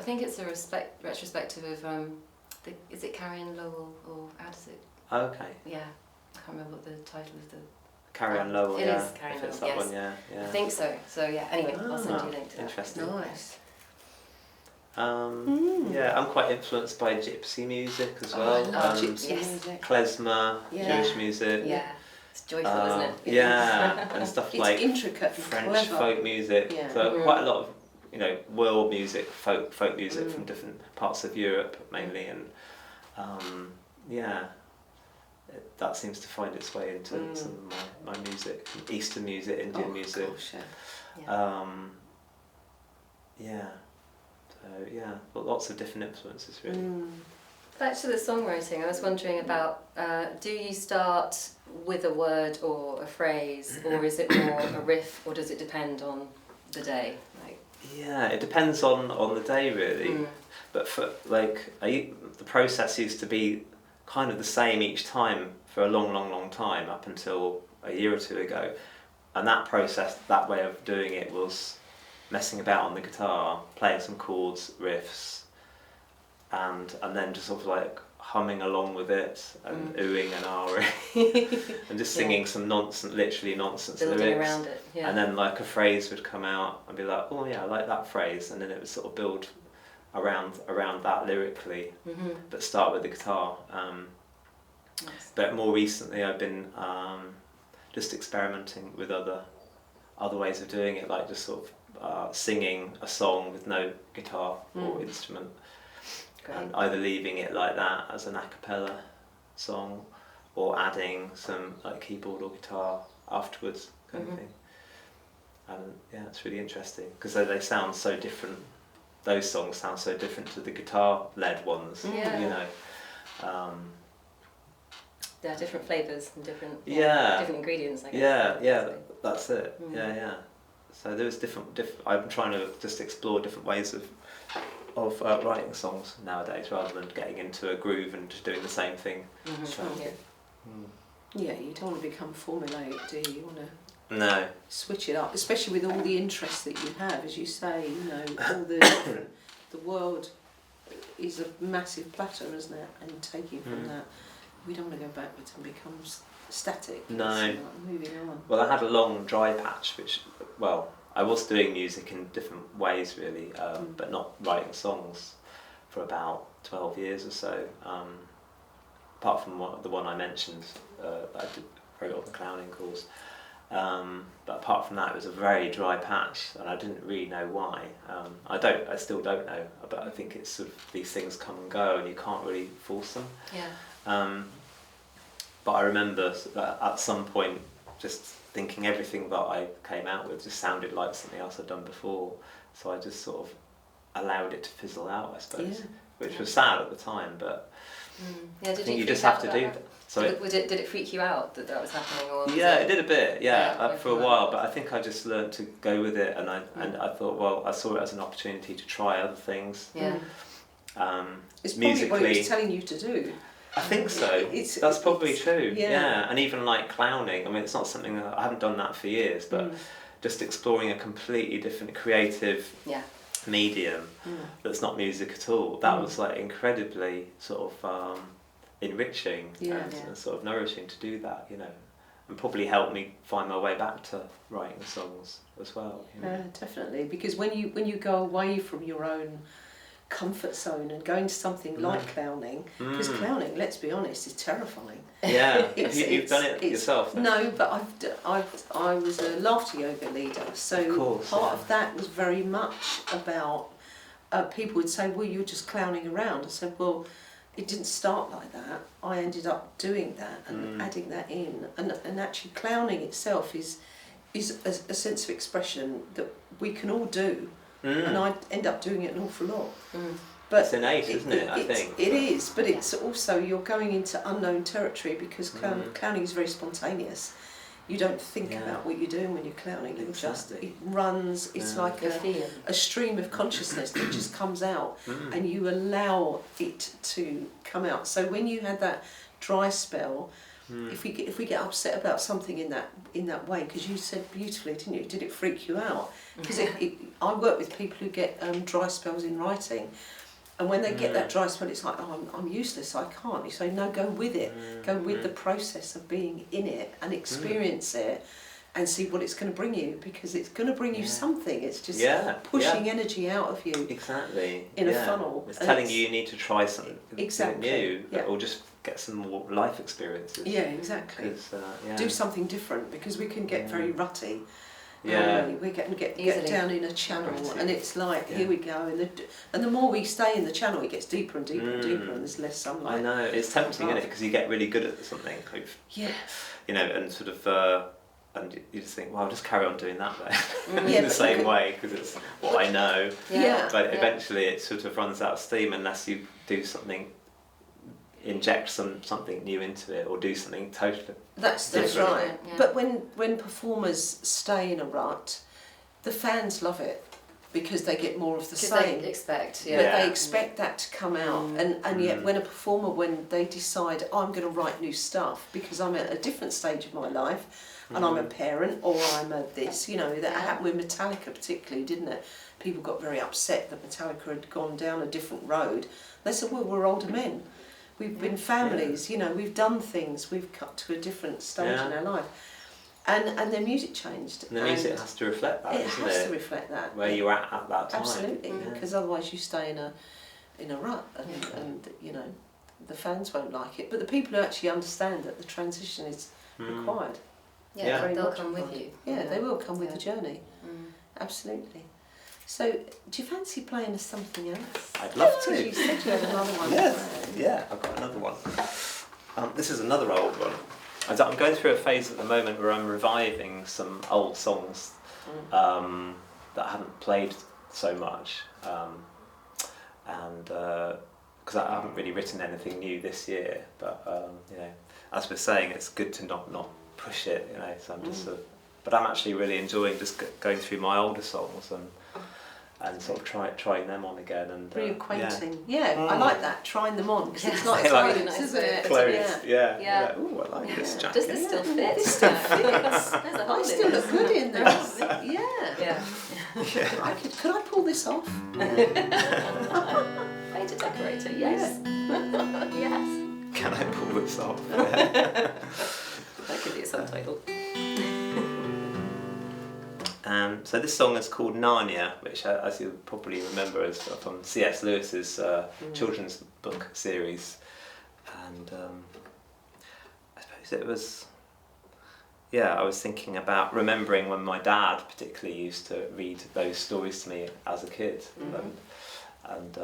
S2: retrospective of is it Carrie Ann Lowell or how does it?
S3: Okay.
S2: Yeah, I can't remember what the title of the.
S3: Carrie Ann Lowell.
S2: It is Carrie Ann Lowell.
S3: That one, yeah.
S2: I think so. So yeah. Anyway, I'll send you a link to that.
S3: Interesting.
S1: Nice.
S3: Yeah, I'm quite influenced by gypsy music as well.
S1: I love gypsy music.
S3: Klezmer, Jewish music.
S2: Yeah. It's joyful, isn't it?
S3: Yeah, and stuff
S1: it's
S3: like
S1: intricate and
S3: French
S1: clever.
S3: folk music.
S1: Yeah.
S3: So quite a lot of world music, folk music from different parts of Europe mainly, and that seems to find its way into some of my music, Eastern music, Indian music.
S1: Gosh, yeah.
S3: But lots of different influences really.
S2: Back to the songwriting, I was wondering about, do you start with a word or a phrase, or is it more a riff, or does it depend on the day?
S3: Yeah, it depends on the day really. But for the process used to be kind of the same each time for a long time, up until a year or two ago. And that process, that way of doing it, was messing about on the guitar, playing some chords, riffs, and then just sort of like humming along with it and oohing and ahhing and just singing some literally nonsense
S2: Building
S3: lyrics
S2: around it,
S3: and then like a phrase would come out and be like, oh yeah, I like that phrase, and then it would sort of build around that lyrically, but start with the guitar.
S2: Nice.
S3: But more recently I've been just experimenting with other ways of doing it, like just sort of singing a song with no guitar or instrument.
S2: Great.
S3: And either leaving it like that as an a cappella song, or adding some like keyboard or guitar afterwards, kind of thing. And yeah, it's really interesting because they sound so different. Those songs sound so different to the guitar-led ones.
S2: Yeah. There are different flavours and different ingredients, I guess.
S3: Yeah, that's it. Yeah. So there's different. I'm trying to just explore different ways of writing songs nowadays, rather than getting into a groove and just doing the same thing.
S1: Yeah, you don't want to become formulaic, do you? You want to
S3: No.
S1: switch it up, especially with all the interests that you have, as you say. All the world is a massive platter, isn't it? And taking from that, we don't want to go backwards and become static.
S3: No.
S1: Moving on.
S3: Well, I had a long dry patch, I was doing music in different ways really, but not writing songs for about 12 years or so. Apart from the one I mentioned, I wrote on the clowning course. But apart from that, it was a very dry patch, and I didn't really know why. I still don't know, but I think it's sort of these things come and go, and you can't really force them.
S2: Yeah.
S3: But I remember at some point just thinking everything that I came out with just sounded like something else I'd done before, so I just sort of allowed it to fizzle out, I suppose, which was sad at the time, but
S2: I
S3: think you just have to do that.
S2: So did it freak you out that was happening? Or
S3: it did a bit, for a while, but I think I just learned to go with it, and I thought, well, I saw it as an opportunity to try other things.
S2: Yeah.
S1: It's probably
S3: musically,
S1: what it was telling you to do.
S3: I think so. That's probably true.
S1: Yeah.
S3: And even like clowning. I mean, it's not something that I haven't done that for years, but just exploring a completely different creative medium that's not music at all. That was like incredibly sort of enriching and sort of nourishing to do that, and probably helped me find my way back to writing songs as well.
S1: Definitely, because when you go away from your own comfort zone and go into something like clowning, because clowning, let's be honest, is terrifying.
S3: Yeah, you've done it yourself then?
S1: No, but I was a laughter yoga leader, so part of that was very much about people would say, well, you're just clowning around. I said, well, it didn't start like that. I ended up doing that and adding that in, and actually clowning itself is a sense of expression that we can all do. And I end up doing it an awful lot. But
S3: it's innate, isn't it? I think
S1: it is, but it's also you're going into unknown territory, because clowning is very spontaneous. You don't think about what you're doing when you're clowning. It runs. It's like a stream of consciousness that just comes out, and you allow it to come out. So when you had that dry spell, if we get upset about something in that way, because you said beautifully, didn't you? Did it freak you out? Because I work with people who get dry spells in writing, and when they get that dry spell, it's like, oh, I'm useless, I can't. You say, no, go with it, go with the process of being in it and experience it, and see what it's going to bring you, because it's going to bring you something. It's just pushing energy out of you.
S3: Exactly.
S1: In a funnel.
S3: It's telling you need to try something
S1: exactly
S3: new, or just get some more life experiences.
S1: Yeah, exactly. Do something different, because we can get very rutty. We get down in a channel, and it's like here we go, and the more we stay in the channel, it gets deeper and deeper and deeper, and there's less sunlight.
S3: I know, it's tempting, isn't it? Because you get really good at something. And sort of. And you just think, well, I'll just carry on doing that then, in the same way, because it's what I know. But eventually it sort of runs out of steam unless you do something, inject something new into it, or do something totally
S1: That's right. Yeah. But when performers stay in a rut, the fans love it, because they get more of the same.
S2: They expect,
S1: But they expect that to come out, and yet when a performer, when they decide, I'm going to write new stuff because I'm at a different stage of my life, and I'm a parent, or I'm a this, that happened with Metallica particularly, didn't it? People got very upset that Metallica had gone down a different road. They said, well, we're older men. We've been families, we've done things, we've cut to a different stage in our life. And their music changed.
S3: And the music has to reflect that, doesn't it?
S1: It has to reflect that.
S3: Where you're at that time.
S1: Absolutely, because otherwise you stay in a rut, and the fans won't like it. But the people who actually understand that the transition is required.
S2: They'll come with you.
S1: Yeah, they will come with the journey. Absolutely. So, do you fancy playing us something else?
S3: I'd love to.
S1: You said you had another one.
S3: I've got another one. This is another old one. I'm going through a phase at the moment where I'm reviving some old songs that I haven't played so much, and because I haven't really written anything new this year. But as we're saying, it's good to not push it. So I'm just but I'm actually really enjoying just going through my older songs and sort of trying them on again and
S1: reacquainting. I like that, trying them on, because it's not
S2: really nice, isn't it?
S3: Clothes, Ooh, I like this jacket.
S2: Does this still fit?
S1: This still fits.
S2: There's a hole
S1: I still look good in this. Could I pull this off?
S2: Painter decorator, yes. Yes.
S3: Can I pull this off?
S2: That could be a subtitle.
S3: So this song is called Narnia, which, as you probably remember, is from C.S. Lewis's children's book series, and I suppose it was. I was thinking about remembering when my dad particularly used to read those stories to me as a kid, and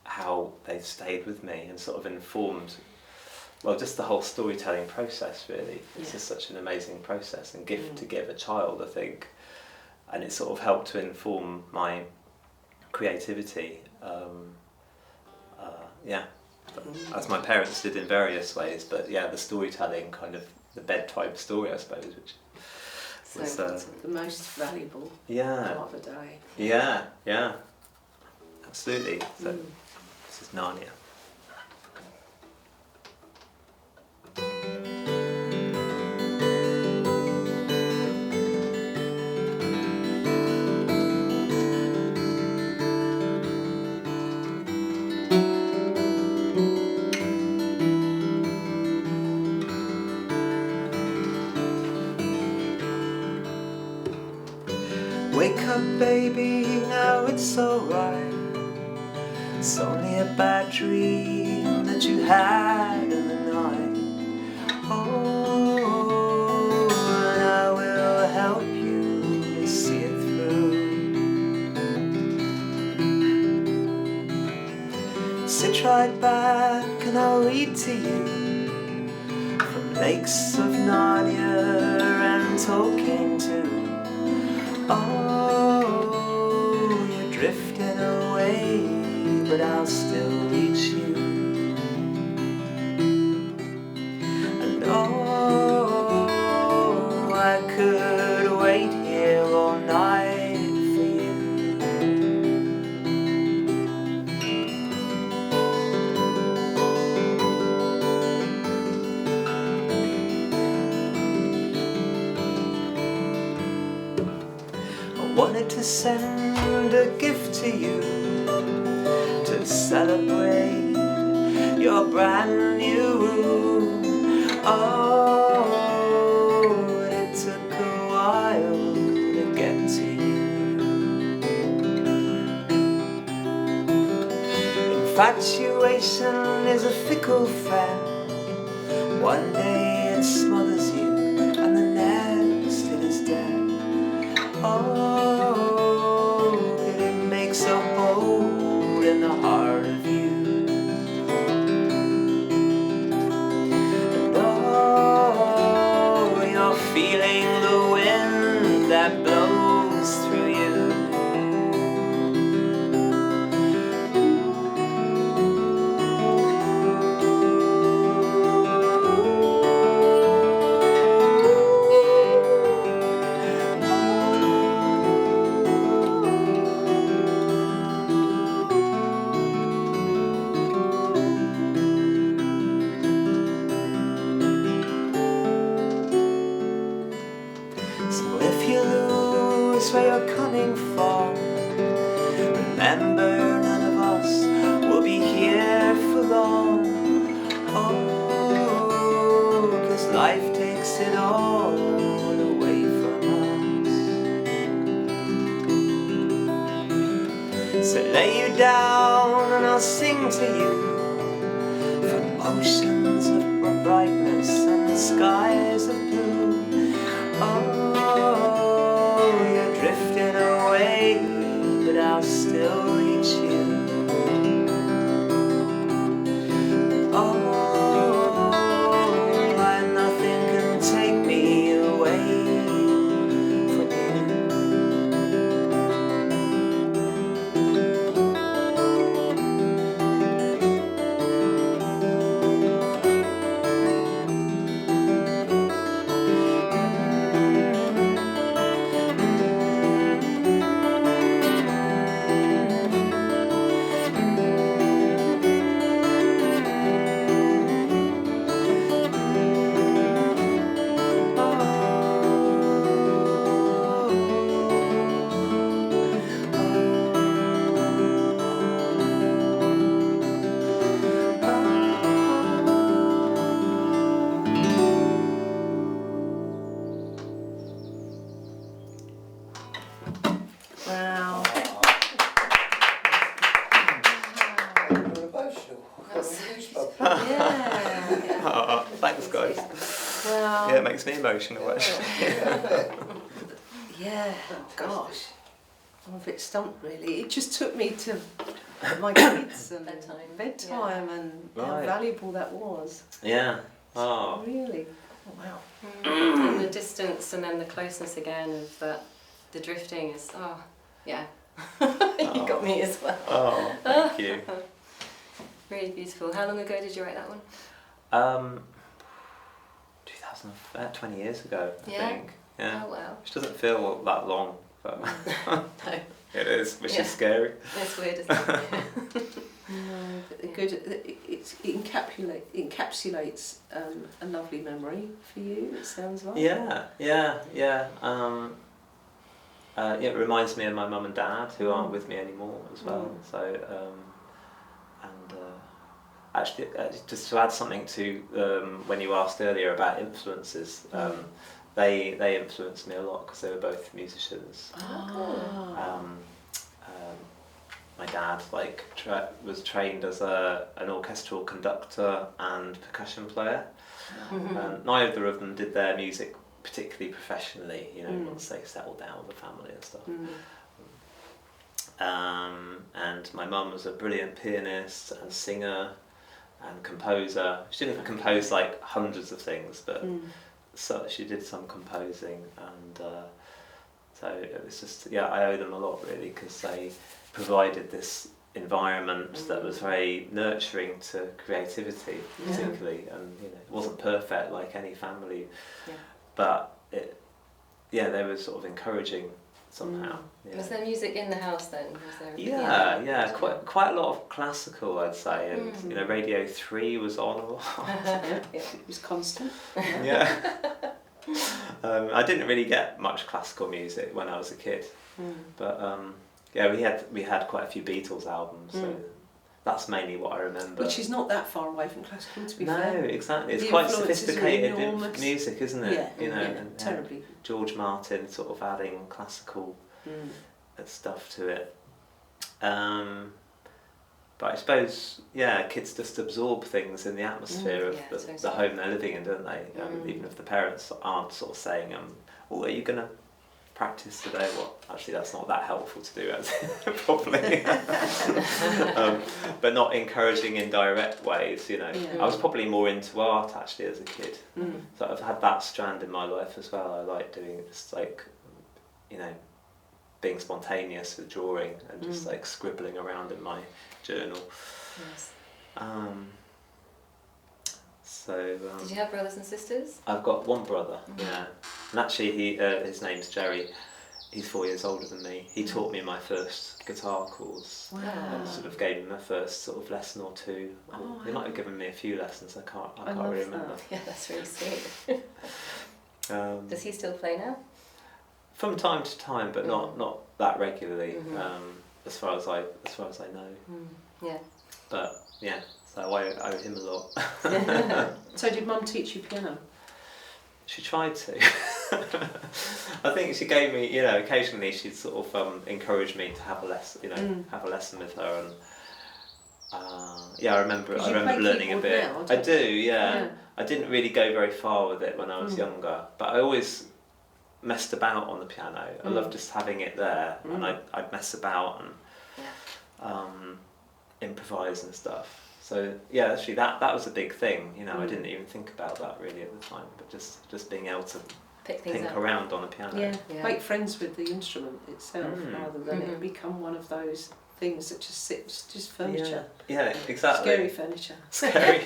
S3: how they've stayed with me and sort of informed. Well, just the whole storytelling process, really. It's just such an amazing process and gift to give a child, I think. And it sort of helped to inform my creativity. As my parents did in various ways. But the storytelling, kind of the bedtime story, I suppose, which was
S1: the most valuable part of the day.
S3: Yeah. Absolutely. So this is Narnia.
S6: Wake up, baby, now it's alright. It's only a bad dream that you had in the night. Oh, and I will help you to see it through. Sit right back and I'll read to you from lakes of Narnia and Tolkien too. Oh, you're drifting away, but I'll still reach you. And oh, I could wait here all night for you. Wanted to send a gift to you to celebrate your brand new room. Oh, and it took Infatuation is a fickle friend. One day it smothers you, and the next it is dead. Oh, but it makes a hole in the heart of you. And oh, you're feeling the wind that blows through you. So if you lose where you're coming from, remember none of us will be here for long. Oh, 'cause life takes it all away from us. So lay you down and I'll sing to you from oceans of brightness and skies of blue. Oh, you're drifting away, but I'll still reach you. Oh, and nothing can take me away from you.
S1: Wow.
S5: Emotional.
S1: Yeah.
S3: Oh, thanks, guys.
S1: Wow.
S3: Yeah, it makes me emotional, actually.
S1: Yeah, gosh. I'm a bit stumped, really. It just took me to my kids and bedtime and how
S3: Right.
S1: valuable that was.
S3: Yeah. Oh.
S1: Really. Oh, wow.
S2: And the distance and then the closeness again of that, the drifting is, oh, yeah. You got me as well.
S3: Oh, thank you.
S2: Really beautiful. How long ago did you write that one?
S3: 2020 years ago, I
S2: Yeah?
S3: think. Yeah.
S2: Oh, wow.
S3: Which doesn't feel that long, but
S2: No,
S3: it is, which
S2: Yeah.
S3: is scary.
S2: it's weird, isn't it?
S1: No, but it encapsulates a lovely memory for you, it sounds like.
S3: Yeah. It reminds me of my mum and dad, who aren't with me anymore as well. So, actually, just to add something to when you asked earlier about influences, they influenced me a lot because they were both musicians. My dad was trained as an orchestral conductor and percussion player. Neither of them did their music particularly professionally, once they settled down with a family and stuff. And my mum was a brilliant pianist and singer and composer. She didn't compose like hundreds of things, but so she did some composing, and so it was just, I owe them a lot really, because they provided this environment that was very nurturing to creativity, particularly, and it wasn't perfect like any family, but they were sort of encouraging somehow.
S2: Was there music in the house then? Was there
S3: Quite a lot of classical, I'd say, and Radio 3 was on a lot.
S1: It was constant.
S3: Yeah. I didn't really get much classical music when I was a kid, but we had quite a few Beatles albums, so that's mainly what I remember.
S1: Which is not that far away from classical, to be
S3: fair.
S1: fair.
S3: No, exactly. It's
S1: The
S3: quite
S1: influences are
S3: sophisticated
S1: enormous.
S3: music, isn't it?
S1: Yeah, terribly.
S3: George Martin sort of adding classical stuff to it. But I suppose, kids just absorb things in the atmosphere of the home they're living in, don't they? Even if the parents aren't sort of saying, "Oh, are you going to practice today?" Well, actually, that's not that helpful to do, probably. But not encouraging in direct ways, I was probably more into art, actually, as a kid. So I've had that strand in my life as well. I like doing just like, being spontaneous with drawing and just like scribbling around in my journal.
S2: Nice. Did you have brothers and sisters?
S3: I've got one brother, and actually his name's Jerry. He's 4 years older than me. He taught me my first guitar chords.
S1: Wow.
S3: And sort of gave me my first sort of lesson or two. He might have given me a few lessons. I can't really remember.
S2: Yeah, that's really sweet. Does he still play now?
S3: From time to time, but not that regularly. As far as I know.
S2: Yeah.
S3: But so I owe him a lot.
S1: So did Mum teach you piano?
S3: She tried to. I think she gave me, occasionally she'd sort of encourage me to have a lesson, have a lesson with her, and I remember learning a bit.
S1: Now,
S3: I do, yeah. I didn't really go very far with it when I was younger, but I always messed about on the piano. I loved just having it there, and I'd mess about and improvise and stuff. So actually that was a big thing. I didn't even think about that really at the time, but just being able to think around on a piano.
S1: Yeah, make friends with the instrument itself rather than it become one of those things that just sits, just furniture.
S3: Yeah, exactly.
S1: Scary furniture.
S3: Scary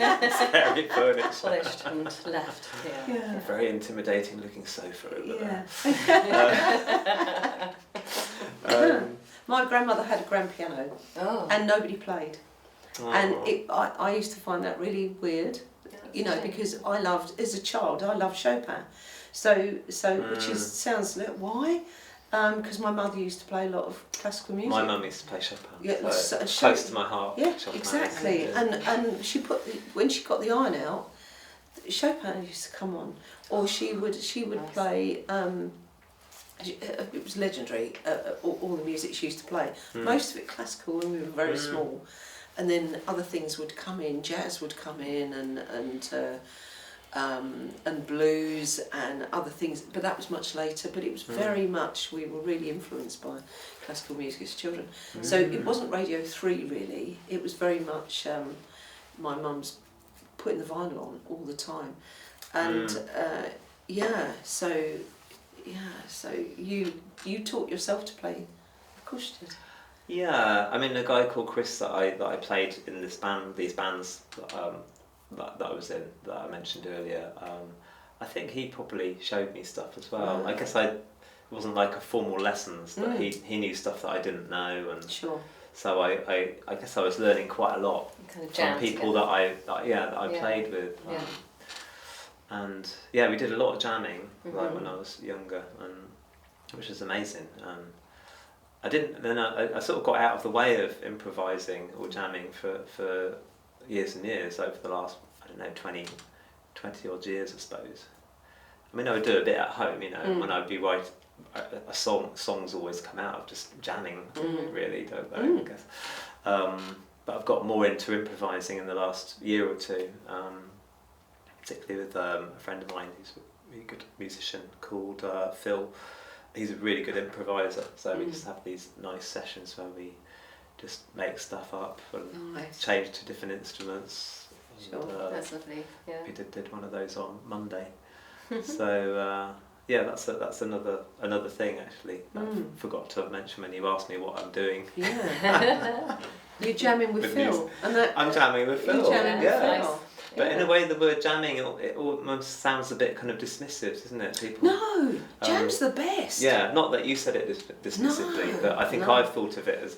S3: furniture.
S2: Polished and left. Yeah.
S3: A very intimidating looking sofa over
S1: there. My grandmother had a grand piano, and nobody played. And I used to find that really weird, because I loved, as a child, I loved Chopin. So which sounds like, why? Because my mother used to play a lot of classical music.
S3: My mum used to play Chopin.
S1: Yeah,
S3: so close to my heart.
S1: Yeah,
S3: Chopin,
S1: exactly. And she when she got the iron out, Chopin used to come on, or she would play. It was legendary. All the music she used to play. Most of it classical when we were very small. And then other things would come in, jazz would come in, and blues and other things. But that was much later. But it was very much, we were really influenced by classical music as children. So it wasn't Radio 3 really. It was very much my mum's putting the vinyl on all the time, and So you taught yourself to play. Of course you did.
S3: Yeah, I mean, a guy called Chris that I played in these bands that I was in, that I mentioned earlier. I think he probably showed me stuff as well. I guess it wasn't like a formal lessons, but he knew stuff that I didn't know, and so I guess I was learning quite a lot from people that I played with. And we did a lot of jamming like when I was younger, and which was amazing. I sort of got out of the way of improvising or jamming for years and years over the last, 20 odd years, I suppose. I mean, I would do a bit at home, when I'd be writing a songs always come out of just jamming, really, don't they? I guess. But I've got more into improvising in the last year or two, particularly with a friend of mine who's a really good musician called Phil. He's a really good improviser, so we just have these nice sessions where we just make stuff up and change to different instruments.
S2: Sure, and, that's lovely. Yeah.
S3: We did one of those on Monday. So that's another thing actually. I forgot to mention when you asked me what I'm doing.
S1: Yeah. You're jamming with Phil.
S3: I'm jamming with Phil.
S1: You're jamming with Phil.
S3: But in a way, the word jamming, it almost sounds a bit kind of dismissive, doesn't it? People.
S1: No, jam's the best.
S3: Yeah, not that you said it dismissively, but I think I've thought of it as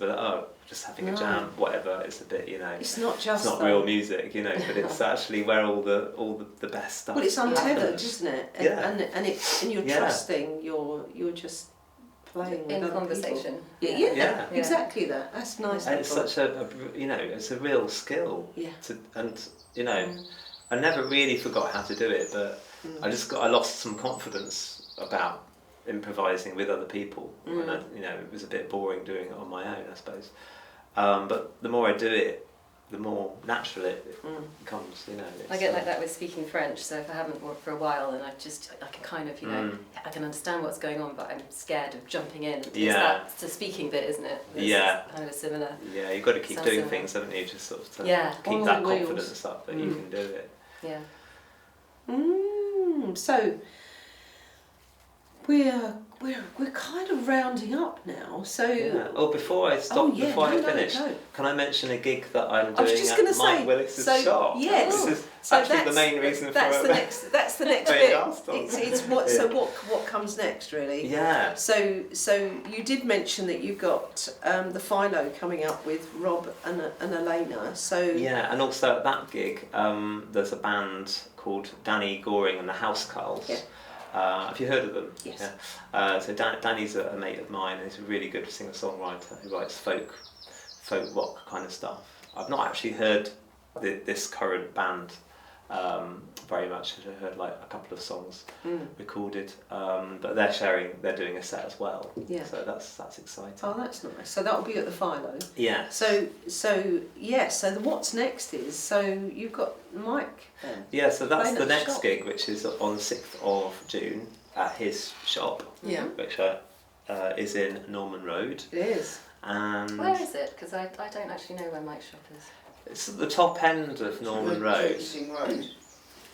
S3: just having a jam, whatever. It's a bit,
S1: It's not just.
S3: It's not real music, but it's actually where all the best stuff.
S1: Well, it's untethered, isn't it? And you're
S3: Yeah.
S1: trusting. You're just playing with
S2: in
S1: other
S2: conversation.
S1: People. Yeah, exactly that. That's nice.
S3: And it's such it's a real skill.
S1: Yeah.
S3: I never really forgot how to do it, but I lost some confidence about improvising with other people when it was a bit boring doing it on my own, I suppose. But the more I do it, the more natural it becomes, you know.
S2: I get like that with speaking French, so if I haven't worked for a while, then I can kind of, you know, I can understand what's going on, but I'm scared of jumping in. It's the speaking bit, isn't it? It's kind of a similar.
S3: Yeah, you've got to keep doing things, haven't you, just sort of to keep that confidence up that you can do it.
S2: Yeah.
S1: So we're kind of rounding up now. So
S3: Oh, before I finish, can I mention a gig that I'm doing at Mike Willis's shop?
S1: Yes.
S3: This is actually the main reason
S1: that's
S3: for
S1: the next. That's the next bit. It's what. So what comes next, really?
S3: Yeah.
S1: So you did mention that you've got the Philo coming up with Rob and Elena. So
S3: yeah, and also at that gig, there's a band called Danny Goring and the Housecarls.
S1: Yeah.
S3: Have you heard of them?
S1: Yes.
S3: Yeah. So Danny's a mate of mine. He's a really good singer-songwriter who writes folk rock kind of stuff. I've not actually heard this current band very much. I've heard like a couple of songs recorded, but they're doing a set as well.
S1: Yeah.
S3: So that's exciting.
S1: Oh, that's nice. So that'll be at the Philo.
S3: Yeah.
S1: So what's next is, so you've got Mike then.
S3: Yeah, so that's the next
S1: shop.
S3: gig, which is on 6th of June at his shop, which is in Norman Road.
S1: It is.
S3: And
S2: where is it? Because I don't actually know where Mike's shop is.
S3: it's at the top end of Norman Road.
S5: Jensing Road.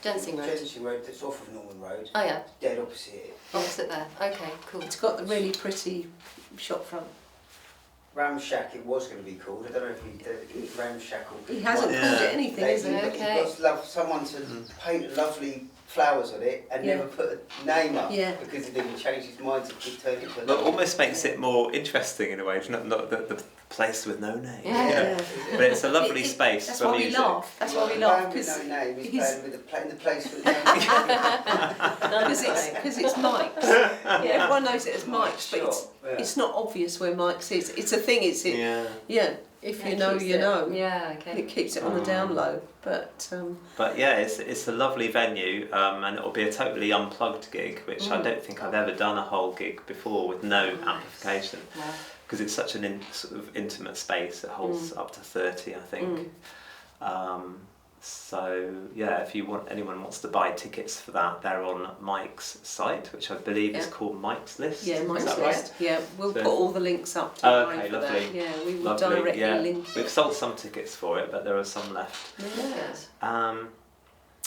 S2: Jensing Road.
S5: Jensing Road, that's off of Norman Road.
S2: Oh yeah.
S5: Dead opposite it.
S2: Opposite there. Okay, cool.
S1: It's got the really pretty shop front.
S5: Ramshack it was going to be called. I don't know if he did it. Ramshack or...
S1: He hasn't called it anything, has he?
S2: Okay.
S5: He'd love someone to paint lovely flowers on it and never put a name up because he didn't change his mind to turn it into a
S3: But almost makes it more interesting in a way. It's not the place with no name.
S1: Yeah.
S3: But it's a lovely space
S1: that's
S3: for
S1: why
S3: music.
S1: We laugh. That's why we laugh.
S5: Because no name. He's
S1: he's
S5: playing the place with no name.
S1: Because it's Mike's. Everyone knows it as Mike's, but it's not obvious where Mike's is. It's a thing. If you know, you know.
S2: Yeah, okay.
S1: It keeps it on the down low, but
S3: yeah, it's a lovely venue, and it'll be a totally unplugged gig, which I don't think I've ever done a whole gig before with no amplification, because it's such an sort of intimate space. It holds up to 30, I think. So yeah, if anyone wants to buy tickets for that, they're on Mike's site, which I believe is called Mike's List.
S1: Yeah, Mike's List.
S3: Right?
S1: Yeah, we'll put all the links up to
S3: okay,
S1: for
S3: lovely.
S1: that. Yeah, we will directly link it.
S3: We've sold some tickets for it, but there are some left.
S1: Yeah.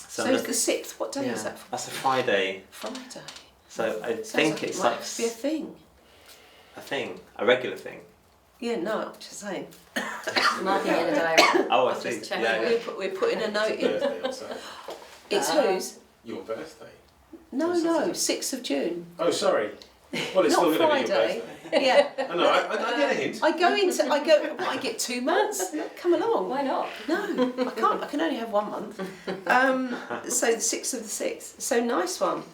S1: So it's the 6th. What day is that?
S3: That's a Friday.
S1: Friday.
S3: So I think it's like
S1: be a thing.
S3: A regular thing.
S1: Yeah, no, I'm just saying.
S2: Marking in a diary.
S3: Oh, I see. Yeah.
S1: We're putting a note in. It's whose?
S4: Your birthday.
S1: No, 6th of June.
S4: Oh, sorry. Well, it's
S1: Not
S4: still going to be your
S1: Friday.
S4: birthday.
S1: Yeah.
S4: I know. I get a hint.
S1: I get 2 months. Come along.
S2: Why not?
S1: No, I can't. I can only have 1 month. So the 6th of the 6th. So nice one.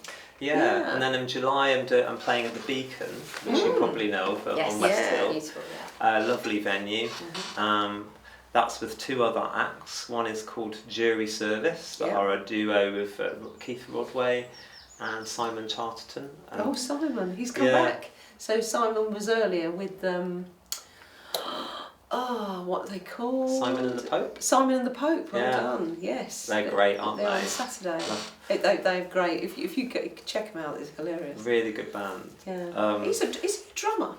S3: Yeah, and then in July I'm playing at the Beacon, which you probably know of, on West Hill.
S2: Beautiful,
S3: Lovely venue. That's with 2 other acts. One is called Jury Service, that are a duo with Keith Rodway and Simon Charterton.
S1: Simon, he's come back. So Simon was earlier with what are they called?
S3: Simon and the Pope.
S1: Simon and the Pope. Well done. Yes.
S3: They're great, aren't they?
S1: They're on Saturday. They're great. If you go, check them out, it's hilarious.
S3: Really good band.
S1: Yeah. He's a drummer.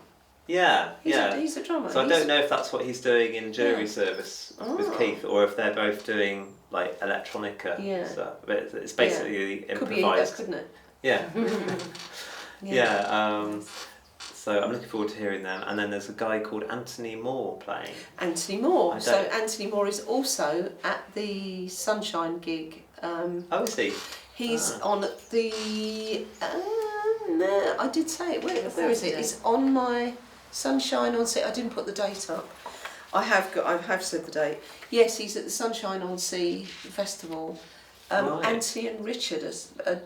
S3: Yeah,
S1: He's a drummer.
S3: So I don't know if that's what he's doing in Jury Service with Keith, or if they're both doing like electronica stuff. But it's basically improvised.
S1: Could be either, couldn't it?
S3: Yeah. So I'm looking forward to hearing them. And then there's a guy called Anthony Moore playing.
S1: Anthony Moore. So Anthony Moore is also at the Sunshine gig.
S3: Is he?
S1: He's on the. No, I did say it. Where is it? It's on my Sunshine on Sea. I didn't put the date up. I have said the date. Yes, he's at the Sunshine on Sea festival. Anthony and Richard are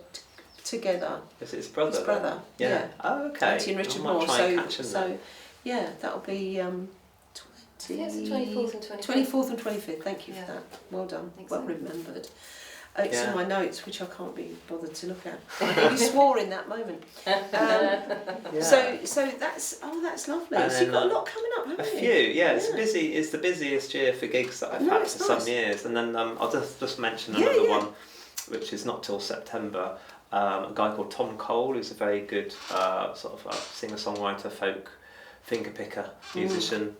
S1: together.
S3: Is it his brother?
S1: His brother. Yeah.
S3: Oh, okay.
S1: Anthony and Richard Moore. So that'll be.
S2: It's the 24th and 25th.
S1: 24th and 25th. Thank you for that. Well done. Well remembered. It's in my notes, which I can't be bothered to look at. I think you swore in that moment. So that's lovely.
S3: And
S1: so you've got a lot coming up, haven't you?
S3: A few, yeah. It's busy. It's the busiest year for gigs that I've had for some years. And then I'll just mention another one, which is not till September. A guy called Tom Cole, who's a very good sort of singer-songwriter, folk fingerpicker musician.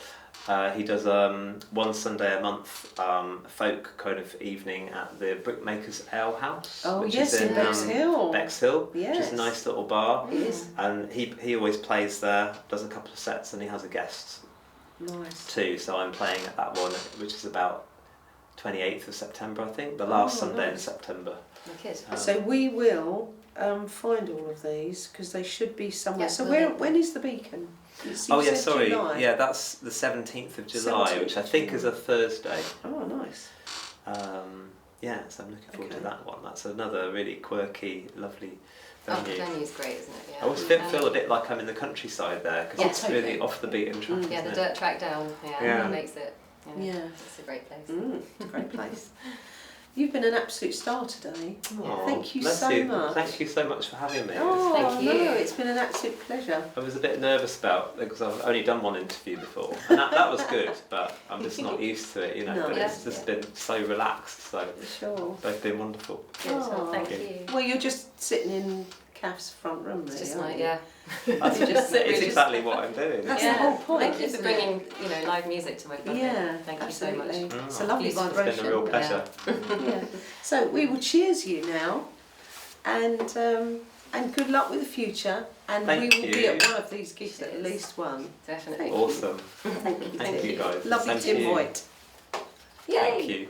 S3: He does one Sunday a month folk kind of evening at the Brickmakers Ale House, which is in Bexhill, which is a nice little bar. And he always plays there, does a couple of sets, and he has a guest too. So I'm playing at that one, which is about 28th of September, I think, the last Sunday in September.
S1: So we will find all of these because they should be somewhere. So when is the Beacon?
S3: July. Yeah, that's the 17th of July, which I think is a Thursday.
S1: Oh, nice.
S3: So I'm looking forward to that one. That's another really quirky, lovely venue.
S2: The venue's great, isn't it? Yeah.
S3: I always feel a bit like I'm in the countryside there because it's really off the beaten track.
S2: Yeah, the dirt track down. That makes it. It's a great place.
S1: It's a great place. You've been an absolute star today. Thank you so much.
S3: Thank you so much for having me.
S2: Thank you.
S1: No, it's been an absolute pleasure.
S3: I was a bit nervous because I've only done one interview before, and that was good, but I'm just not used to it, But it's just been so relaxed, so they've been wonderful.
S2: Thank you.
S1: Well, you're just sitting in Kath's front room, really.
S2: Just
S3: it's exactly what I'm doing.
S1: That's the whole point.
S2: Thank you for bringing live music to my club. Thank you so much.
S1: It's a lovely vibration.
S3: It's been a real pleasure.
S1: So we will cheers you now, and good luck with the future. And we will be at one of these gigs, at least one.
S2: Definitely.
S3: Awesome. Thank you guys.
S1: Lovely Tim Hoyte.
S3: Thank you.